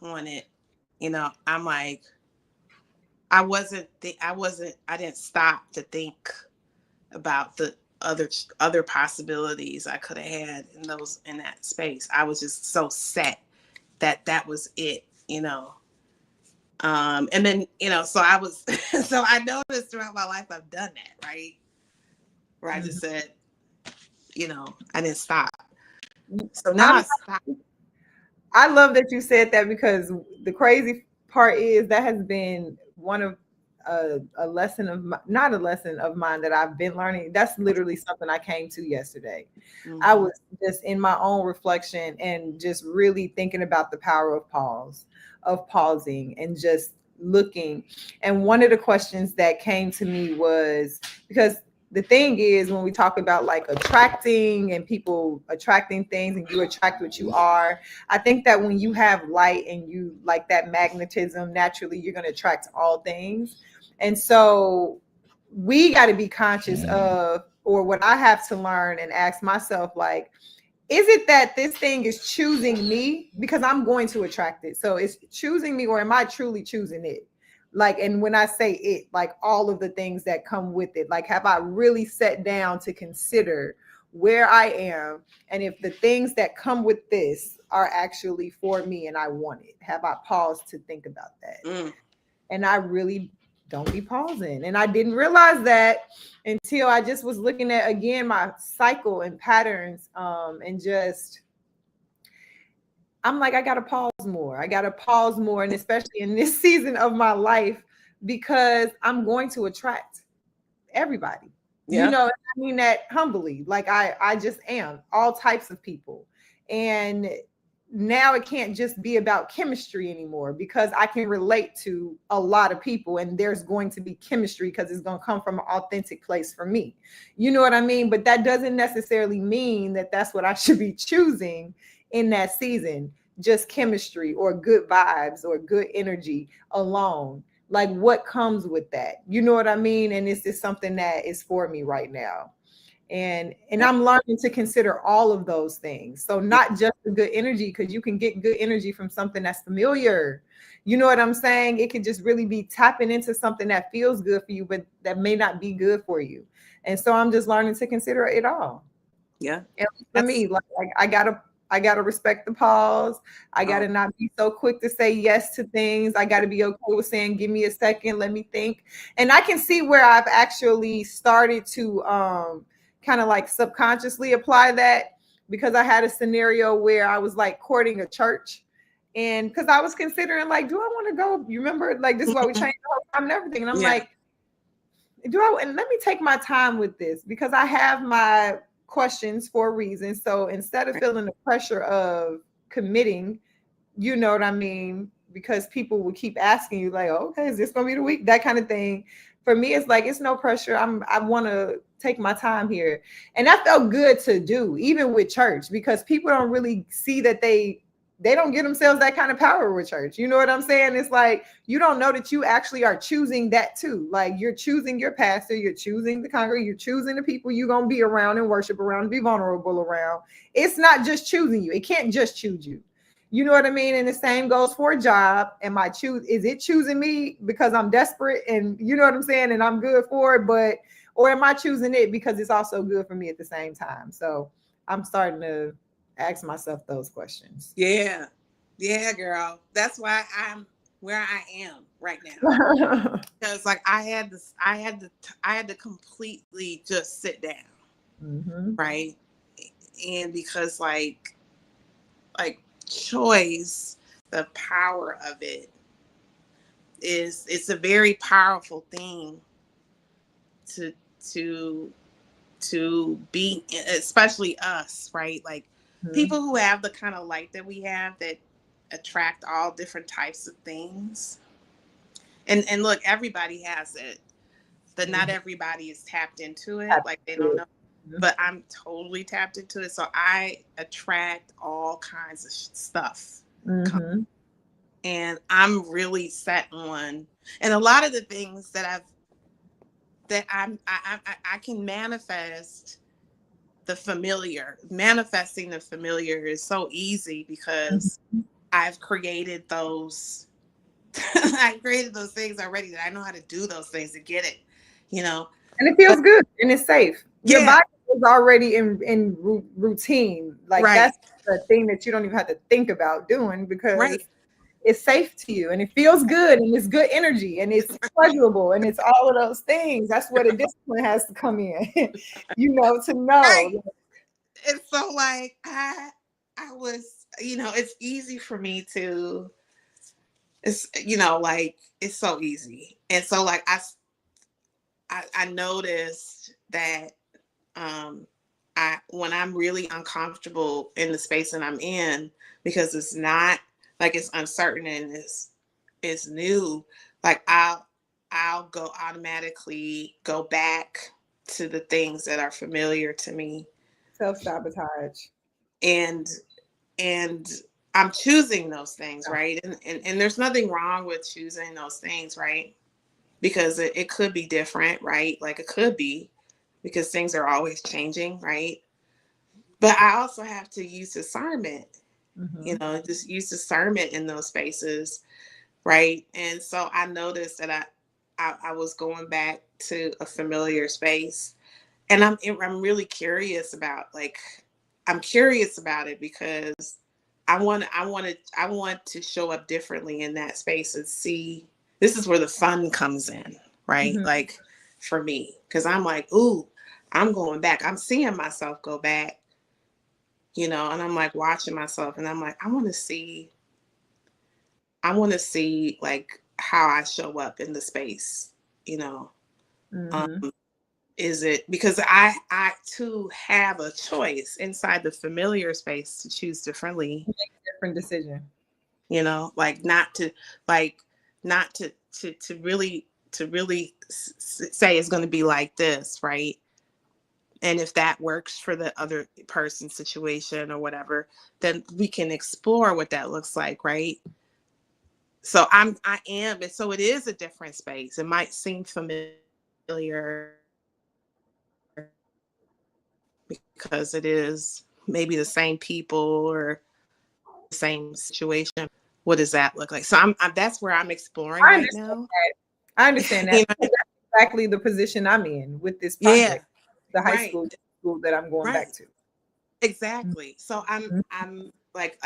on it, I'm like, I didn't stop to think about the other possibilities I could have had in that space. I was just so set that that was it, and then, so I was, so I noticed throughout my life I've done that, right? Where I just Mhm. said, I didn't stop. So now I I'm stop. I love that you said that, because the crazy part is that has been one of a lesson of not a lesson of mine that I've been learning. That's literally something I came to yesterday. I Mm-hmm. was just in my own reflection and just really thinking about the power of pause, of pausing and just looking. And one of the questions that came to me was, because the thing is, when we talk about like attracting and people attracting things and you attract what you are, I think that when you have light and you like that magnetism, naturally you're going to attract all things. And so we got to be conscious of, or what I have to learn and ask myself, like, is it that this thing is choosing me because I'm going to attract it? So it's choosing me, or am I truly choosing it? Like, and when I say it, like all of the things that come with it, like, have I really sat down to consider where I am, and if the things that come with this are actually for me and I want it? Have I paused to think about that? Mm. And I really don't be pausing. And I didn't realize that until I just was looking at again my cycle and patterns, and just I'm like, I gotta pause more. I gotta pause more, and especially in this season of my life, because I'm going to attract everybody. Yeah. I mean that humbly. Like I just am all types of people. And now it can't just be about chemistry anymore, because I can relate to a lot of people and there's going to be chemistry because it's going to come from an authentic place for me. You know what I mean? But that doesn't necessarily mean that that's what I should be choosing in that season, just chemistry or good vibes or good energy alone. like what comes with that, you know what I mean? And it's just something that is for me right now. And Yep. I'm learning to consider all of those things. So Yep. not just the good energy, because you can get good energy from something that's familiar. You know what I'm saying? It could just really be tapping into something that feels good for you, but that may not be good for you. And so I'm just learning to consider it all. Yeah. And for That's me, like I gotta respect the pause. I oh gotta not be so quick to say yes to things. I gotta be okay with saying, give me a second, let me think. And I can see where I've actually started to kind of like subconsciously apply that, because I had a scenario where I was like courting a church. And because I was considering, like, do I want to go? You remember, like, this is why we changed the whole time and everything. And I'm yeah. like, and let me take my time with this, because I have my questions for a reason. So instead of feeling the pressure of committing, you know what I mean? Because people will keep asking you, like, oh, okay, is this gonna be the week? That kind of thing. For me, it's like, it's no pressure. I want to take my time here. And that felt good to do, even with church, because people don't really see that they don't give themselves that kind of power with church. You know what I'm saying? It's like, you don't know that you actually are choosing that too. Like, you're choosing your pastor, you're choosing the congregation, you're choosing the people you're going to be around and worship around and be vulnerable around. It's not just choosing you. It can't just choose you. You know what I mean? And the same goes for a job. Is it choosing me because I'm desperate and you know what I'm saying? And I'm good for it, or am I choosing it because it's also good for me at the same time? So I'm starting to ask myself those questions. Yeah. Yeah, girl. That's why I'm where I am right now. Because like I had to completely just sit down. Mm-hmm. Right. And because like choice, the power of it it's a very powerful thing to to to be, especially us, right? Like Mm-hmm. people who have the kind of light that we have that attract all different types of things. And look, everybody has it, but not everybody is tapped into it. Like they don't know. But I'm totally tapped into it. So I attract all kinds of stuff. Mm-hmm. And I'm really set on, and a lot of the things that I can manifest the familiar. Manifesting the familiar is so easy because I've created those. I created those things already, that I know how to do those things to get it, you know. And it But feels good and it's safe. Your yeah, body is already in routine. Like, right, that's the thing that you don't even have to think about doing, because right. it's safe to you and it feels good and it's good energy and it's pleasurable and it's all of those things. That's where the discipline has to come in, to Right. know. And so like I was, it's easy for me to, it's, like it's so easy. And so like I noticed that um when I'm really uncomfortable in the space that I'm in, because it's not, like, it's uncertain and it's new, like I'll go automatically go back to the things that are familiar to me. Self-sabotage. and and I'm choosing those things, right? And there's nothing wrong with choosing those things, right? Because it could be different, right? Like it could be, because things are always changing, right? But I also have to use discernment, Mm-hmm. just use discernment in those spaces, right? And so I noticed that I was going back to a familiar space, and I'm really curious about, like, I'm curious about it because I want to show up differently in that space and see. This is where the fun comes in, right? Mm-hmm. Like for me, because I'm like, ooh, I'm going back. I'm seeing myself go back, and I'm like watching myself, and I'm like, I want to see like how I show up in the space, you know. Um, Mm-hmm. is it because I too have a choice inside the familiar space to choose differently, Different decision. like like not to really say it's going to be like this, right? And if that works for the other person's situation or whatever, then we can explore what that looks like, right? So I am, and so it is a different space. It might seem familiar because it is maybe the same people or the same situation. What does that look like? So I'm that's where I'm exploring I right understand now. that. I understand that. You know, That's exactly the position I'm in with this yeah, project, the high right, school that I'm going back right, to. exactly. So Mhm. I'm like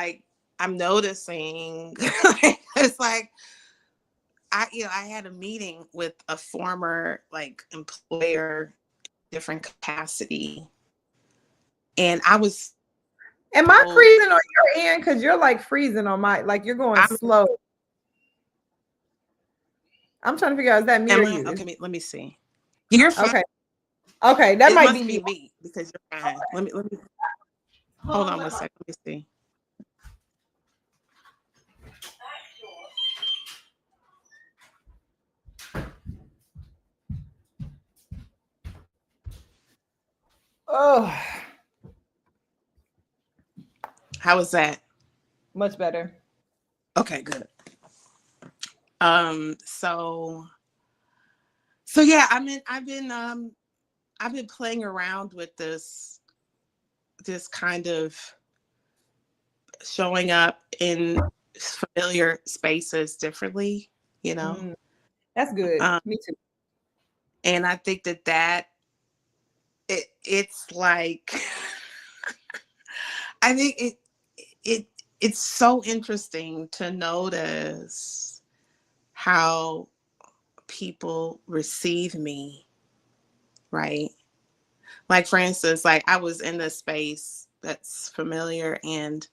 I'm noticing it's like I had a meeting with a former like employer, different capacity, and I was Am I so freezing on your end? Because you're like freezing on my, like you're going I'm slow. I'm trying to figure out, is that me or am I you? okay? Let me see. You're fine. Okay. Okay. That It might be must me. be me because you're fine. Let me Hold hold on, on let one my second. Let me see. Oh, How was that? much better. Okay, good. So yeah, I've been playing around with this kind of showing up in familiar spaces differently, you know. Mm, that's good. Um, Me too. and I think that it's like I think it it's so interesting to notice how people receive me, right? Like for instance, like I was in a space that's familiar and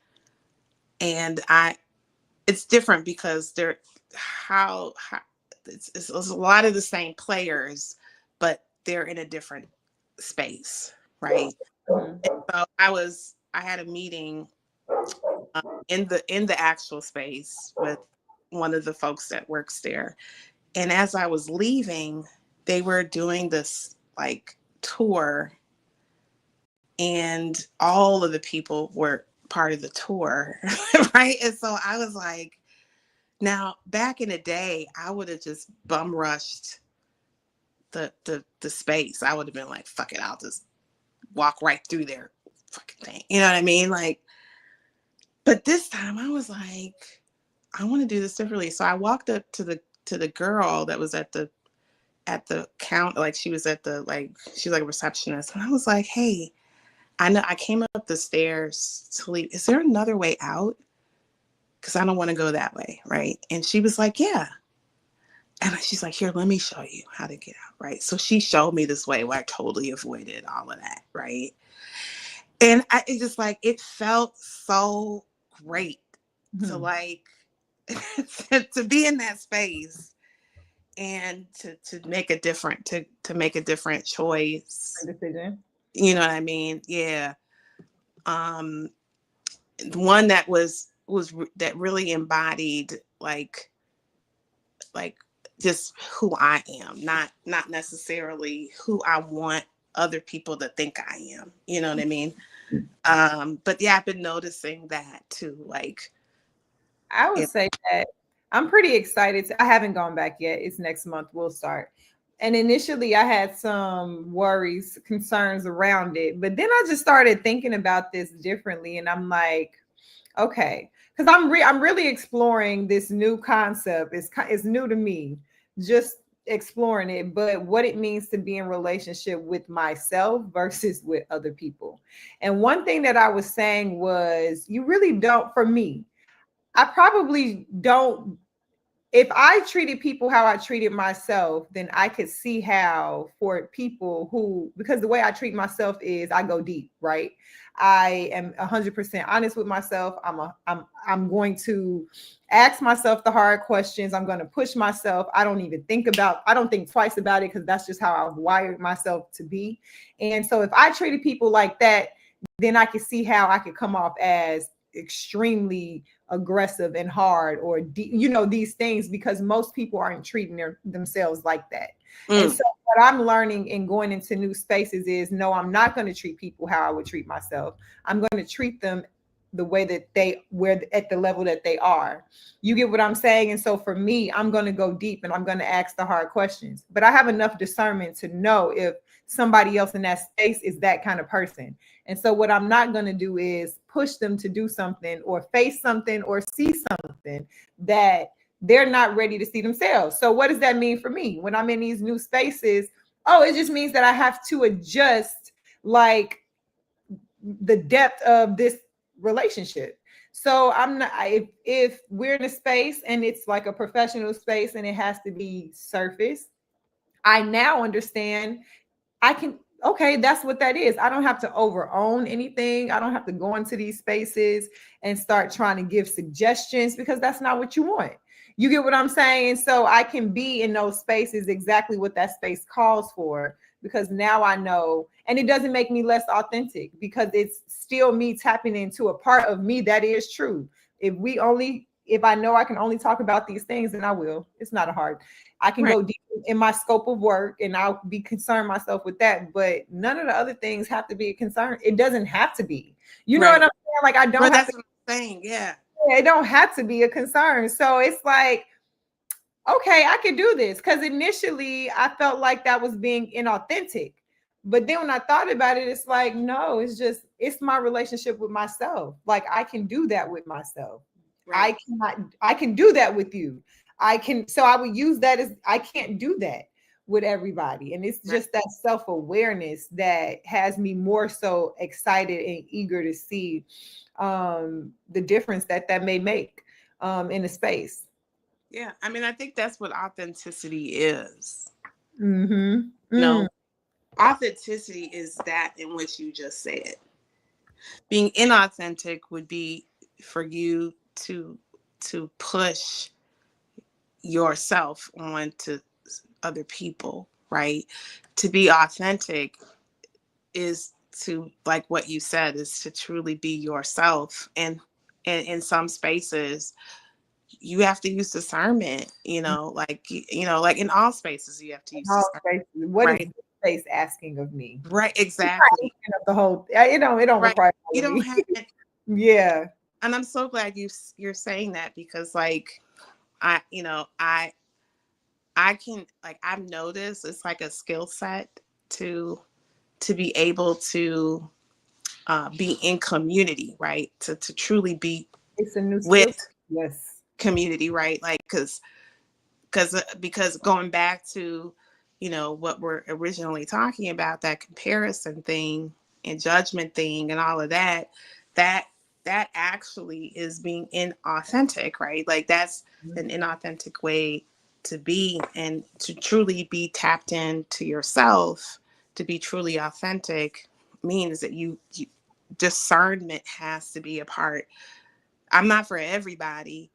I it's different because they're how it's a lot of the same players, but they're in a different space, right? Mhm. And so I had a meeting in the actual space with one of the folks that works there. And as I was leaving, they were doing this like tour, and all of the people were part of the tour, right? And so I was like, now back in the day, I would have just bum rushed the space. I would have been like, fuck it, I'll just walk right through their fucking thing. You know what I mean? Like, but this time I was like, I want to do this differently. So I walked up to the girl that was at the count, like she was at the like she was like a receptionist, and I was like, hey, I know I came up the stairs to leave. Is there another way out? Because I don't want to go that way, right? And she was like, yeah. And she's like, here, let me show you how to get out, right? So she showed me this way where I totally avoided all of that, right? And it just like it felt so great to Mhm. like to be in that space and to make a different to make a different choice. Decision. You know what I mean? Yeah. Um, one that that really embodied like just who I am, not necessarily who I want other people to think I am. You know what I mean? But yeah, I've been noticing that too. Like, I would it, say that I'm pretty excited. I haven't gone back yet. It's next month. We'll start. And initially, I had some worries, concerns around it. But then I just started thinking about this differently. And I'm like, okay, because I'm really exploring this new concept. It's new to me, just exploring it, but what it means to be in relationship with myself versus with other people. And one thing that I was saying was, you really don't, for me, I probably don't. If I treated people how I treated myself, then I could see how for people who, because the way I treat myself is I go deep, right? I am 100% honest with myself. I'm going to ask myself the hard questions. I'm going to push myself. I don't think twice about it because that's just how I've wired myself to be. And so if I treated people like that, then I could see how I could come off as extremely aggressive and hard or these things, because most people aren't treating themselves like that. And mm, so what I'm learning and going into new spaces is, no, I'm not going to treat people how I would treat myself. I'm going to treat them the way that they were at the level that they are. You get what I'm saying? And so for me, I'm going to go deep and I'm going to ask the hard questions. But I have enough discernment to know if somebody else in that space is that kind of person. And so what I'm not going to do is push them to do something or face something or see something that they're not ready to see themselves. So what does that mean for me when I'm in these new spaces? Oh, it just means that I have to adjust like the depth of this relationship. So I'm not, if we're in a space and it's like a professional space and it has to be surface, I now understand I can, okay, that's what that is. I don't have to over own anything. I don't have to go into these spaces and start trying to give suggestions because that's not what you want. You get what I'm saying? So I can be in those spaces exactly what that space calls for because now I know, and it doesn't make me less authentic because it's still me tapping into a part of me that is true. If I know I can only talk about these things, then I will. It's not a hard. I can Right. go deep in my scope of work and I'll be concerned myself with that. But none of the other things have to be a concern. It doesn't have to be. You know Right. what I'm saying? Like I don't But have that's to. what I'm saying. Yeah. It don't have to be a concern. So it's like, okay, I could do this. Because initially I felt like that was being inauthentic. But then when I thought about it, it's like, no, it's my relationship with myself. Like I can do that with myself. Right. I can do that with you. So I would use that as I can't do that with everybody. And it's Right. just that self-awareness that has me more so excited and eager to see the difference that may make in a space. Yeah. I mean, I think that's what authenticity is. Mm-hmm. You Mm. know, authenticity is that in which you just said. Being inauthentic would be for you to push yourself onto other people, right? To be authentic is to, like what you said, is to truly be yourself. And in some spaces you have to use discernment, like in all spaces you have to use All discernment, spaces. What is right? this space asking of me? Right, It's not exactly. asking of the whole. It don't Right. require all You of don't me. have, Yeah. and I'm so glad you're saying that because like I can, like, I've noticed it's like a skill set to be able to be in community, right? To truly be It's a new skill with set. Yes. community, right? Like, because going back to what we're originally talking about, that comparison thing and judgment thing and all of that, that that actually is being inauthentic, right? Like that's an inauthentic way to be, and to truly be tapped into yourself, to be truly authentic means that you discernment has to be a part. I'm not for everybody,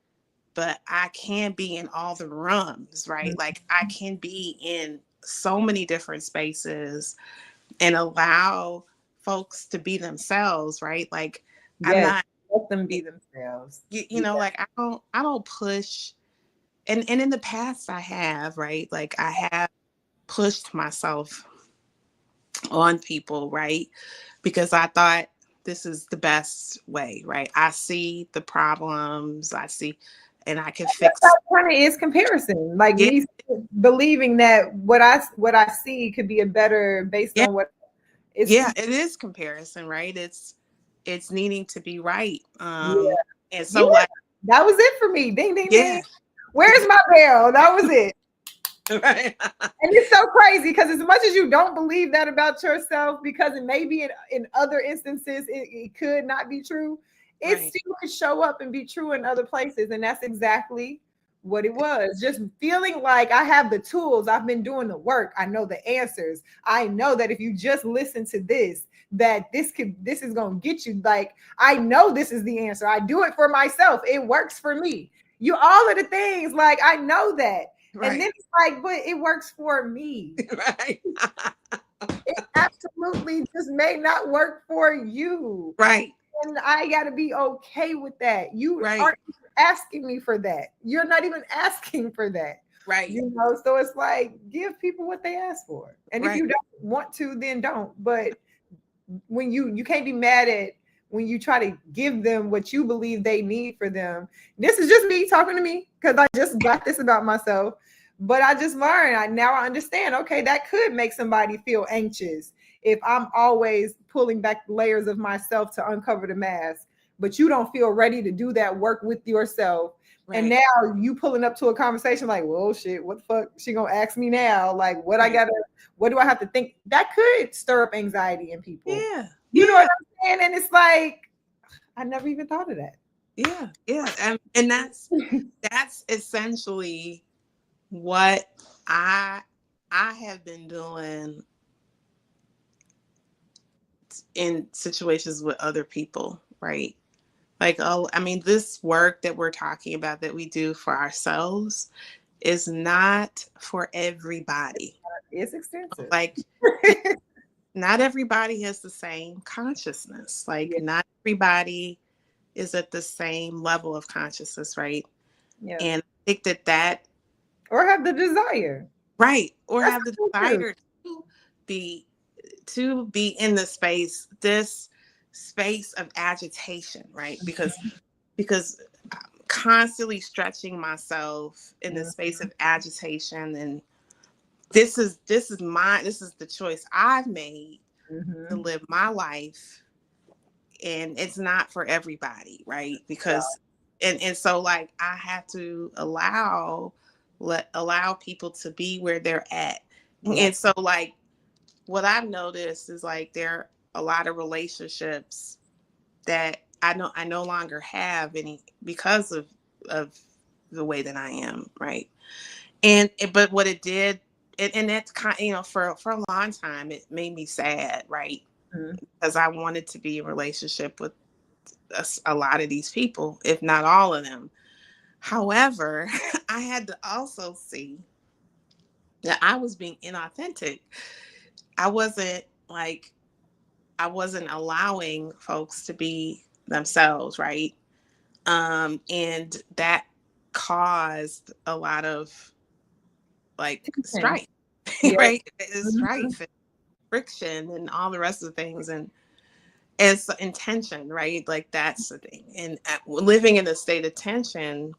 but I can be in all the rooms, right? Like I can be in so many different spaces and allow folks to be themselves, right? Like I'm Yes. not, Let them be themselves. Yeah. like I don't push, and in the past I have, right? Like I have pushed myself on people, right? Because I thought this is the best way, right? I see the problems, I see, and I can fix. That kind of is comparison. Like Yeah, me believing that what I see could be a better based yeah, on what it's. yeah. It is comparison, right? It's needing to be right. Yeah. And Yeah. so like, That was it for me. Ding ding ding. yeah, Where's my bell? That was it. right, And it's so crazy because as much as you don't believe that about yourself, because it may be in other instances, it could not be true, it right, still could show up and be true in other places. And that's exactly what it was. Just feeling like I have the tools, I've been doing the work, I know the answers. I know that if you just listen to this, that this is gonna get you. Like, I know this is the answer. I do it for myself. It works for me. You all of the things, like I know that. And then right, it's like, but it works for me. right, It absolutely just may not work for you. right, And I got to be okay with that. You right, aren't asking me for that. You're not even asking for that. right, So it's like, give people what they ask for. And if right, you don't want to, then don't. But when you can't be mad at when you try to give them what you believe they need for them. This is just me talking to me because I just got this about myself. But I just learned. Now I understand. Okay, that could make somebody feel anxious if I'm always pulling back layers of myself to uncover the mask. But you don't feel ready to do that work with yourself. And Right. now you pulling up to a conversation like, well, shit, what the fuck? She gonna ask me now? Like, Right. what do I have to think? That could stir up anxiety in people. Yeah. You know what Yeah. I'm saying? And it's like, I never even thought of that. Yeah. Yeah. And that's essentially what I I have been doing in situations with other people, right? Like, oh, I mean, this work that we're talking about that we do for ourselves is not for everybody. It's extensive. Like, it, not everybody has the same consciousness. Like, Yeah, not everybody is at the same level of consciousness, right? yeah. And I think that Or have the desire. right, or That's have the cool too. desire to be be in this space of agitation, right? Because I'm constantly stretching myself in the space of agitation, and this is the choice I've made to Mm-hmm. live my life, and it's not for everybody, right? Because and so like I have to allow people to be where they're at. Yeah. And so like what I've noticed is like there are a lot of relationships that I no longer have any because of the way that I am, right? And but what it did, and that's kind, for a long time it made me sad, right? Mm-hmm. Because I wanted to be in a relationship with a lot of these people, if not all of them. However, I had to also see that I was being inauthentic. I wasn't like I wasn't allowing folks to be themselves, right? And that caused a lot of like Okay. strife, Yeah. right? Mm-hmm. Strife and friction and all the rest of the things. And as intention, right? Like that's the thing. And living in a state of tension,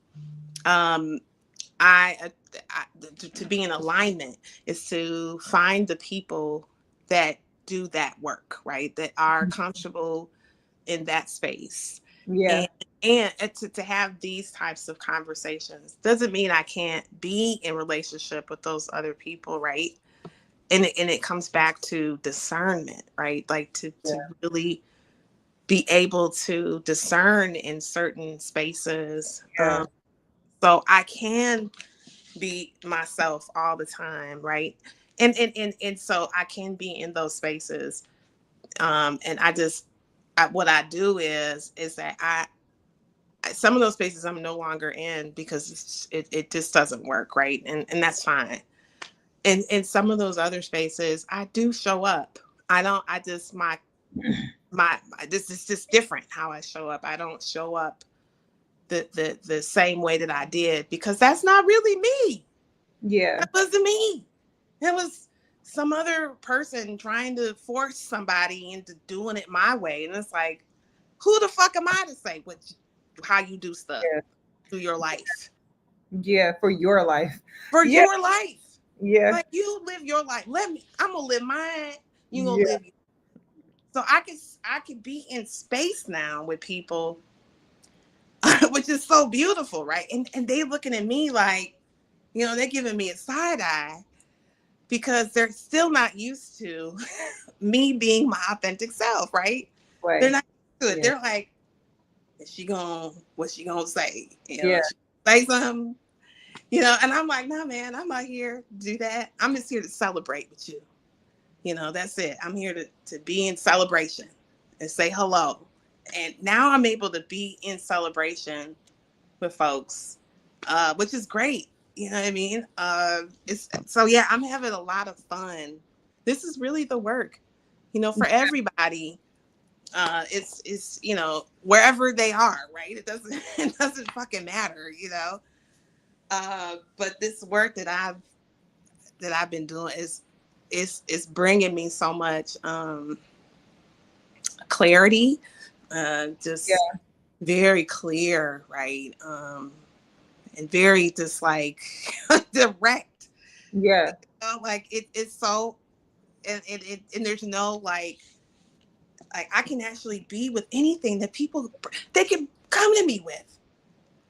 um, I to be in alignment is to find the people that do that work, right? That are comfortable in that space. Yeah. And to have these types of conversations doesn't mean I can't be in relationship with those other people, right? And it comes back to discernment, right? Like to really be able to discern in certain spaces, Yeah. so I can be myself all the time, right? And so I can be in those spaces, and what I do is that some of those spaces I'm no longer in because it just doesn't work, right? And that's fine. And in some of those other spaces, I do show up. I don't. I just this is just different how I show up. I don't show up the same way that I did because that's not really me. Yeah. That wasn't me. It was some other person trying to force somebody into doing it my way. And it's like, who the fuck am I to say how you do stuff Yeah. through your life? Yeah. For your life. For Yeah. your life. Yeah. Like you live your life. I'm gonna live mine. You gonna Yeah. live yours. So I can be in space now with people, which is so beautiful, right? And they looking at me like, they're giving me a side eye because they're still not used to me being my authentic self, right? They're Way. not used to it. Yeah. They're like, what's she gonna say? Yeah. She say something, and I'm like, no, man, I'm not here to do that. I'm just here to celebrate with you. That's it. I'm here to be in celebration and say hello. And now I'm able to be in celebration with folks, which is great. You know what I mean? It's so yeah, I'm having a lot of fun. This is really the work, for everybody. It's wherever they are, right? It doesn't it doesn't fucking matter. But this work that I've been doing is bringing me so much clarity, Just very clear, right? And very just like direct. Yeah. You know, like it's so, and there's no like I can actually be with anything that people they can come to me with.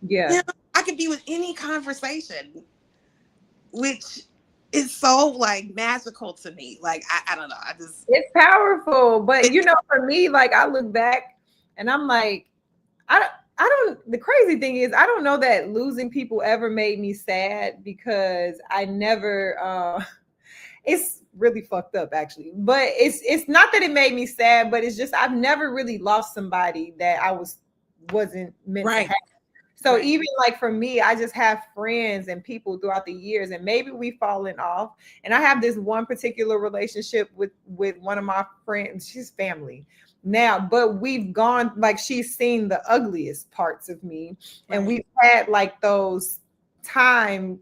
Yeah. You know, I can be with any conversation, which is so like magical to me. Like I don't know. I just It's powerful. But it, you know, for me, like I look back and I'm like, I don't, the crazy thing is, I don't know that losing people ever made me sad because I never, it's really fucked up actually, but it's not that it made me sad, but it's just, I've never really lost somebody that wasn't meant to right, have. So right, even like for me, I just have friends and people throughout the years, and maybe we've fallen off. And I have this one particular relationship with one of my friends. She's family now, but we've gone like she's seen the ugliest parts of me, and right. we've had like those time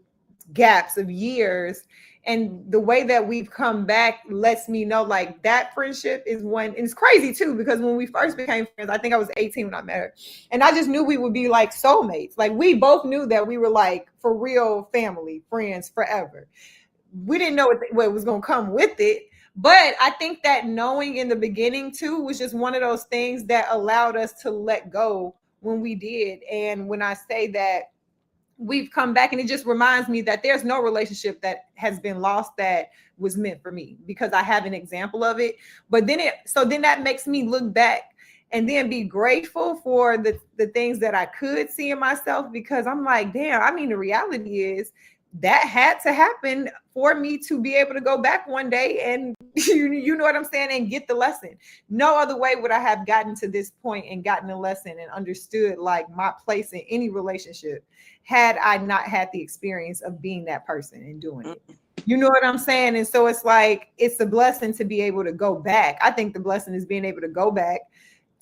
gaps of years. And the way that we've come back lets me know like that friendship is one. And it's crazy too, because when we first became friends, I think I was 18 when I met her. And I just knew we would be like soulmates. Like we both knew that we were like for real family, friends forever. We didn't know what was going to come with it. But I think that knowing in the beginning too was just one of those things that allowed us to let go when we did. And when I say that we've come back, and it just reminds me that there's no relationship that has been lost that was meant for me, because I have an example of it. But then that makes me look back and then be grateful for the things that I could see in myself, because I'm like, damn, I mean, the reality is that had to happen for me to be able to go back one day and you know what I'm saying, and get the lesson. No other way would I have gotten to this point and gotten a lesson and understood like my place in any relationship had I not had the experience of being that person and doing it. You know what I'm saying? And so it's like, it's a blessing to be able to go back. I think the blessing is being able to go back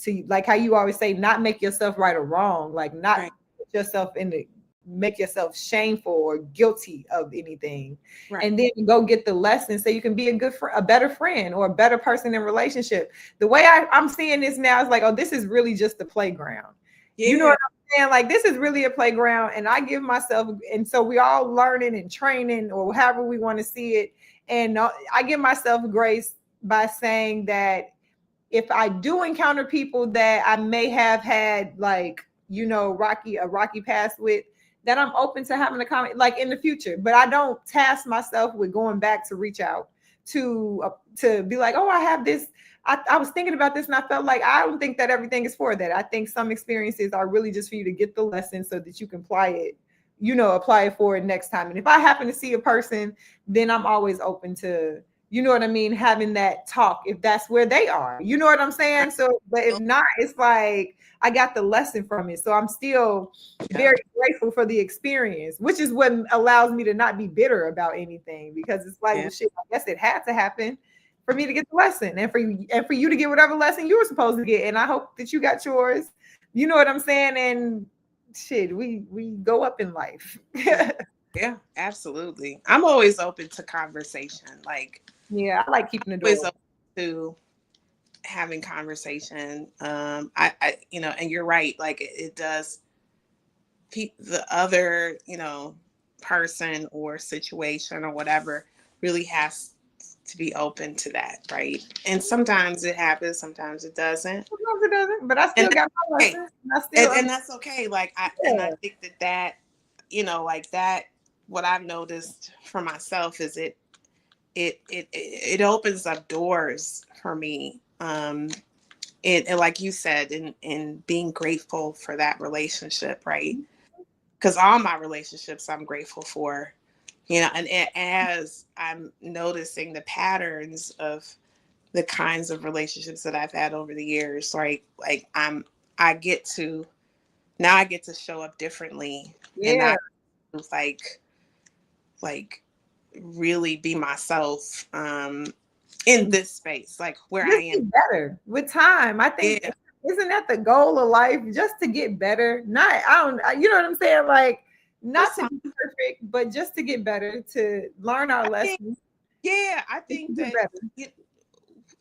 to, like how you always say, not make yourself right or wrong, like not Right, put yourself in the, make yourself shameful or guilty of anything, right. and then go get the lesson so you can be a good friend, a better friend, or a better person in relationship. The way I'm seeing this now is like, oh, this is really just the playground. You know Yeah, what I'm saying? Like this is really a playground, and I give myself, and so we all learning and training, or however we want to see it. And I give myself grace by saying that if I do encounter people that I may have had like, you know, a rocky past with, that I'm open to having a comment like in the future. But I don't task myself with going back to reach out to be like, oh, I have this. I was thinking about this and I felt like, I don't think that everything is for that. I think some experiences are really just for you to get the lesson so that you can apply it, you know, apply it for it next time. And if I happen to see a person, then I'm always open to, you know what I mean, having that talk if that's where they are. You know what I'm saying? right. So, but if not, it's like I got the lesson from it. So I'm still Yeah, very grateful for the experience, which is what allows me to not be bitter about anything, because it's like, yeah, well, shit, I guess it had to happen for me to get the lesson, and for you to get whatever lesson you were supposed to get. And I hope that you got yours. You know what I'm saying? And shit, we go up in life. yeah, yeah. Absolutely. I'm always open to conversation. Like Yeah, I like keeping the always door. open to having conversation. You know, and you're right. Like it does. The other, you know, person or situation or whatever really has to be open to that, right? And sometimes it happens, sometimes it doesn't, Sometimes it doesn't, but I and still that's got my okay. lessons. And I still And that's okay. Like I yeah, think that you know, like that. What I've noticed for myself is it opens up doors for me. And like you said, in being grateful for that relationship, right? Because all my relationships I'm grateful for, you know, and as I'm noticing the patterns of the kinds of relationships that I've had over the years, like I get to now I get to show up differently, and yeah. I like really be myself in And this space, like where I just am. get better with time. I think, Yeah, isn't that the goal of life? Just to get better. Not, you know what I'm saying? Like, not that's to fine. be perfect, but just to get better, to learn our I think, lessons, yeah, to get better.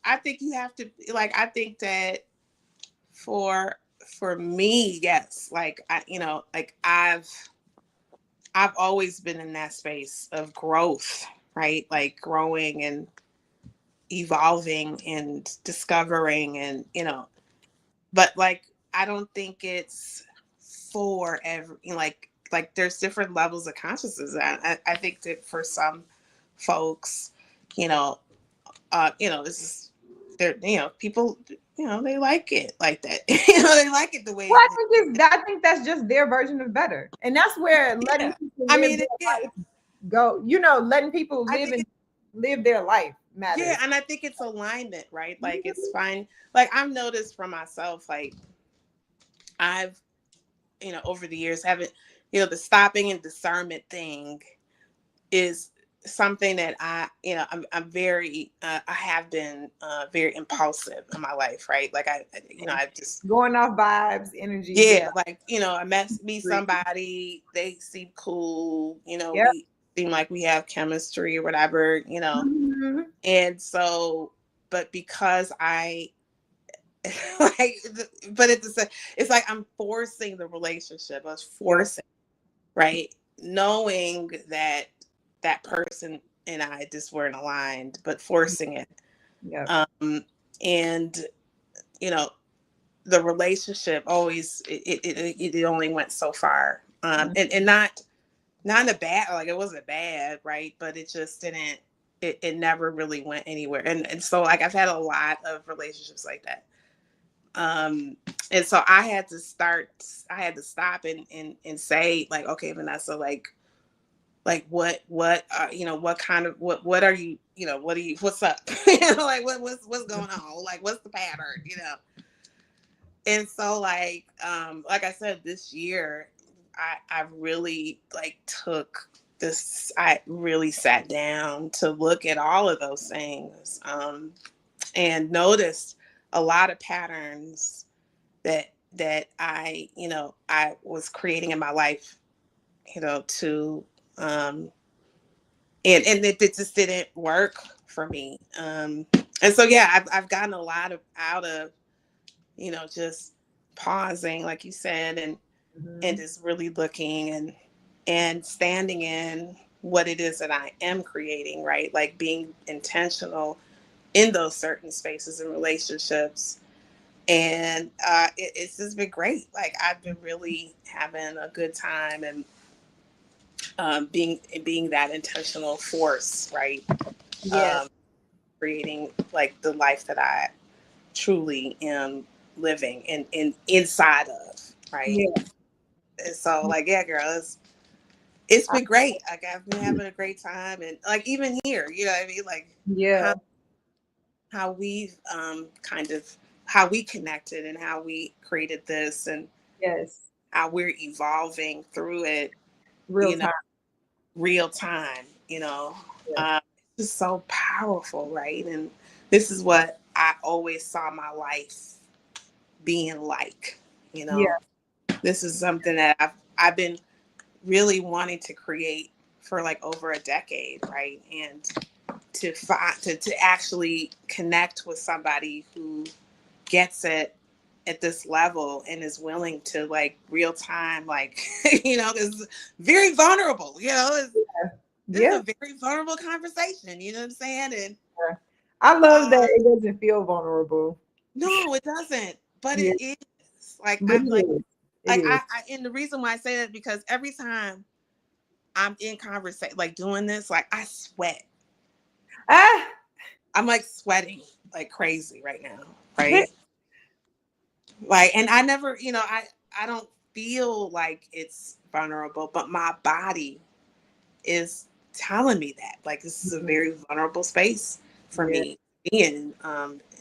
I think you have to, like, I think that For me, yes. Like I've always been in that space of growth, right? Like growing and evolving and discovering and but like I don't think it's for every like there's different levels of consciousness. I think that for some folks, you know, this is they're people, they like it like that. They like it the way Well, it is. I think that's just their version of better, and that's where letting Yeah. people I live mean, their yeah. life go. Letting people I live think and live their life yeah, matters. and I think it's alignment, right? Like it's fine. Like I've noticed for myself, like I've, over the years haven't, the stopping and discernment thing is something that I'm very, I have been very impulsive in my life, right? Like I just, Going off vibes, energy, good yeah, vibes. like, I meet somebody, they seem cool, Yep. we seem like we have chemistry or whatever. Mhm. And so, but because I like, but it's like I'm forcing the relationship. I was Yep. forcing, right? Knowing that that person and I just weren't aligned, but forcing it. Yep. And you know, the relationship always it only went so far. And not in a bad, like it wasn't bad, right? But it just didn't. It never really went anywhere. And so like I've had a lot of relationships like that. And so I had to stop and say like, okay, Vanessa, like what kind of what are you, what are you, what's up? Like what's going on? Like what's the pattern? And so like I said, this year I really like took this, I really sat down to look at all of those things, and noticed a lot of patterns that I was creating in my life, to and it just didn't work for me. And so yeah, I've gotten a lot of out of, just pausing, like you said, and Mhm. just really looking and standing in what it is that I am creating, right? Like being intentional in those certain spaces and relationships. And it's just been great. Like I've been really having a good time, and being that intentional force, right? Yes. Um, Creating like the life that I truly am living and inside of, right? Yeah. And so like, yeah, girl, it's been great. Like I've been having a great time, and like even here, you know what I mean? Like Yeah. how we've kind of how we connected and how we created this and Yes. how we're evolving through it, Real you know, time. real time. Yeah. It's just so powerful, right? And this is what I always saw my life being like, you Yeah. know. This is something that I've been really wanting to create for like over a decade, right? And to find to actually connect with somebody who gets it at this level and is willing to like real time, like is very vulnerable, this is Yeah. a very vulnerable conversation, you know what I'm saying? And Yeah. I love that uh it doesn't feel vulnerable. no, it doesn't, but Yeah. it is. Like But I'm it like is. It like is. and the reason why I say that, because every time I'm in conversation, like doing this, like I sweat. Ah. I'm like sweating like crazy right now, right? Like, and I never, I don't feel like it's vulnerable, but my body is telling me that. Like, this is a very vulnerable space for Yeah. me being,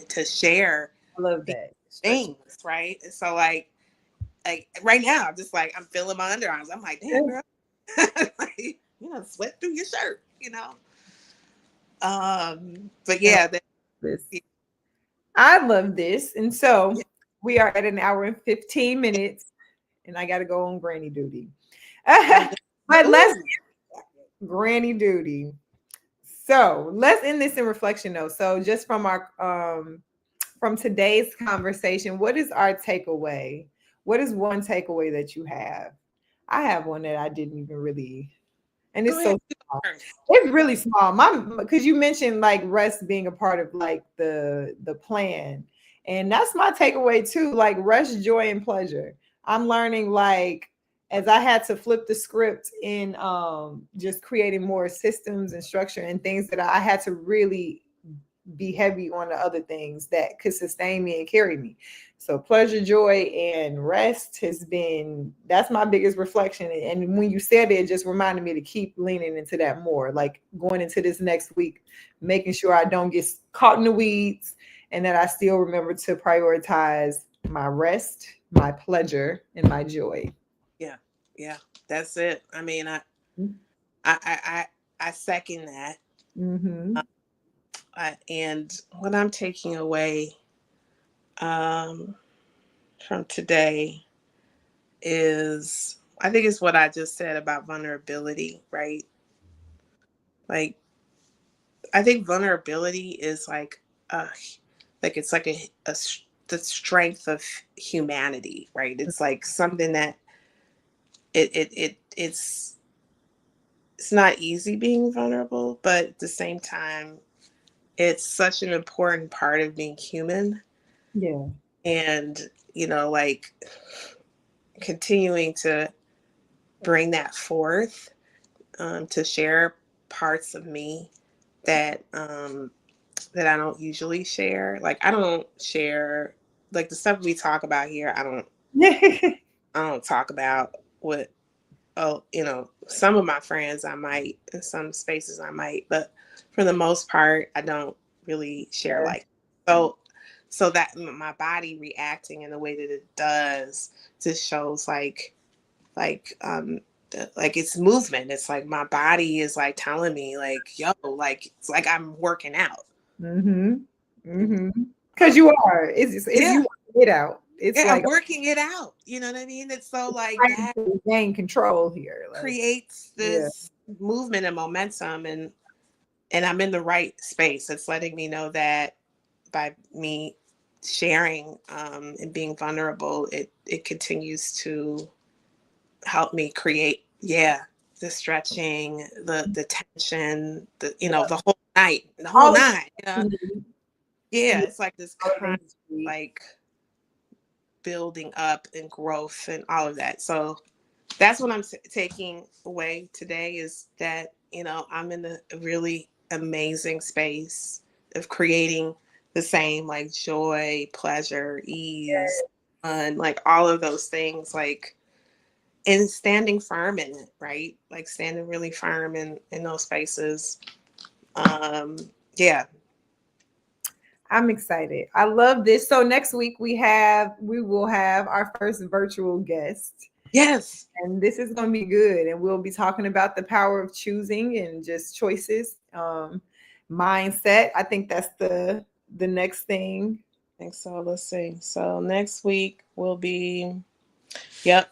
to share I love these that. Stretching. things, right? And so, like right now, I'm just like, I'm feeling my underarms. I'm like, damn, girl, like, sweat through your shirt. But I love yeah, this. I love this. And so we are at an hour and 15 minutes, and I got to go on granny duty. But let's ooh, granny duty. So let's end this in reflection though. So just from from today's conversation, what is our takeaway? What is one takeaway that you have? I have one that I didn't even really, and Go it's ahead. so small. It's really small. Because you mentioned like rest being a part of like the plan, and that's my takeaway too. Like rest, joy, and pleasure. I'm learning like as I had to flip the script in just creating more systems and structure and things that I had to really be heavy on the other things that could sustain me and carry me. So pleasure, joy, and rest has been that's my biggest reflection. And when you said it just reminded me to keep leaning into that more, like going into this next week, making sure I don't get caught in the weeds and that I still remember to prioritize my rest, my pleasure, and my joy. Yeah, yeah, that's it. I mean, I second that. Mm-hmm. And what I'm taking away um, from today is, I think it's what I just said about vulnerability, right? Like, I think vulnerability is like it's like the strength of humanity, right? It's like something that it's not easy being vulnerable, but at the same time, it's such an important part of being human. Yeah. And, like continuing to bring that forth, to share parts of me that I don't usually share. Like I don't share like the stuff we talk about here. I don't talk about what, oh, some of my friends I might, in some spaces I might, but for the most part, I don't really share like so. So that my body reacting in the way that it does just shows like it's movement. It's like my body is like telling me like, yo, like it's like I'm working out. Mm-hmm. Mm-hmm. Because you are. It's Yeah. you working it out. It's Yeah, I'm like working it out. You know what I mean? It's so like trying that to gain control here. Like, creates yeah. this movement and momentum, and I'm in the right space. It's letting me know that by me sharing and being vulnerable, it continues to help me create, yeah, the stretching, the tension, the whole night, the whole All the night. Yeah, yeah, it's like this all the kind things of like building up and growth and all of that. So that's what I'm taking away today is that, I'm in a really amazing space of creating the same like joy, pleasure, ease, fun, like all of those things, like, and standing firm in it, right? Like standing really firm in those spaces. Um, yeah. I'm excited. I love this. So next week we will have our first virtual guest. Yes. And this is going to be good. And we'll be talking about the power of choosing and just choices, mindset. I think that's the next thing. I think so. Let's see. So next week will be, yep,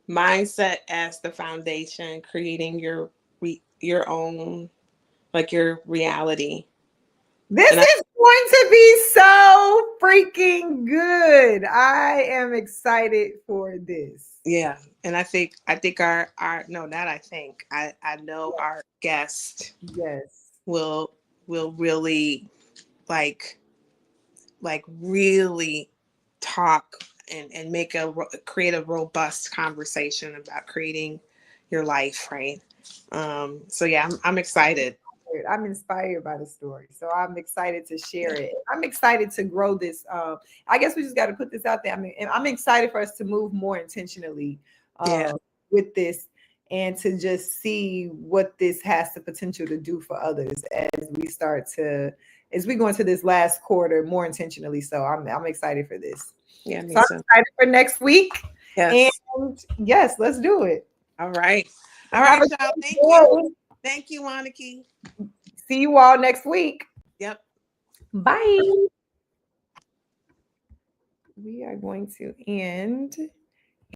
mindset as the foundation, creating your own, like your reality. This And I, is going to be so freaking good. I am excited for this. yeah, and I think our no, not I think I know our guest Yes. will really like really talk and make create a robust conversation about creating your life, right? So yeah, I'm excited. I'm inspired by the story. So I'm excited to share it. I'm excited to grow this. I guess we just got to put this out there. I mean, and I'm excited for us to move more intentionally Yeah, with this and to just see what this has the potential to do for others as we go into this last quarter more intentionally. So I'm excited for this. yeah, me So I'm too. excited for next week. And Yes. yes, let's do it. All right. All Have right, a y'all. good Thank you. day. Thank you, Waniki. See you all next week. Yep. Bye. We are going to end.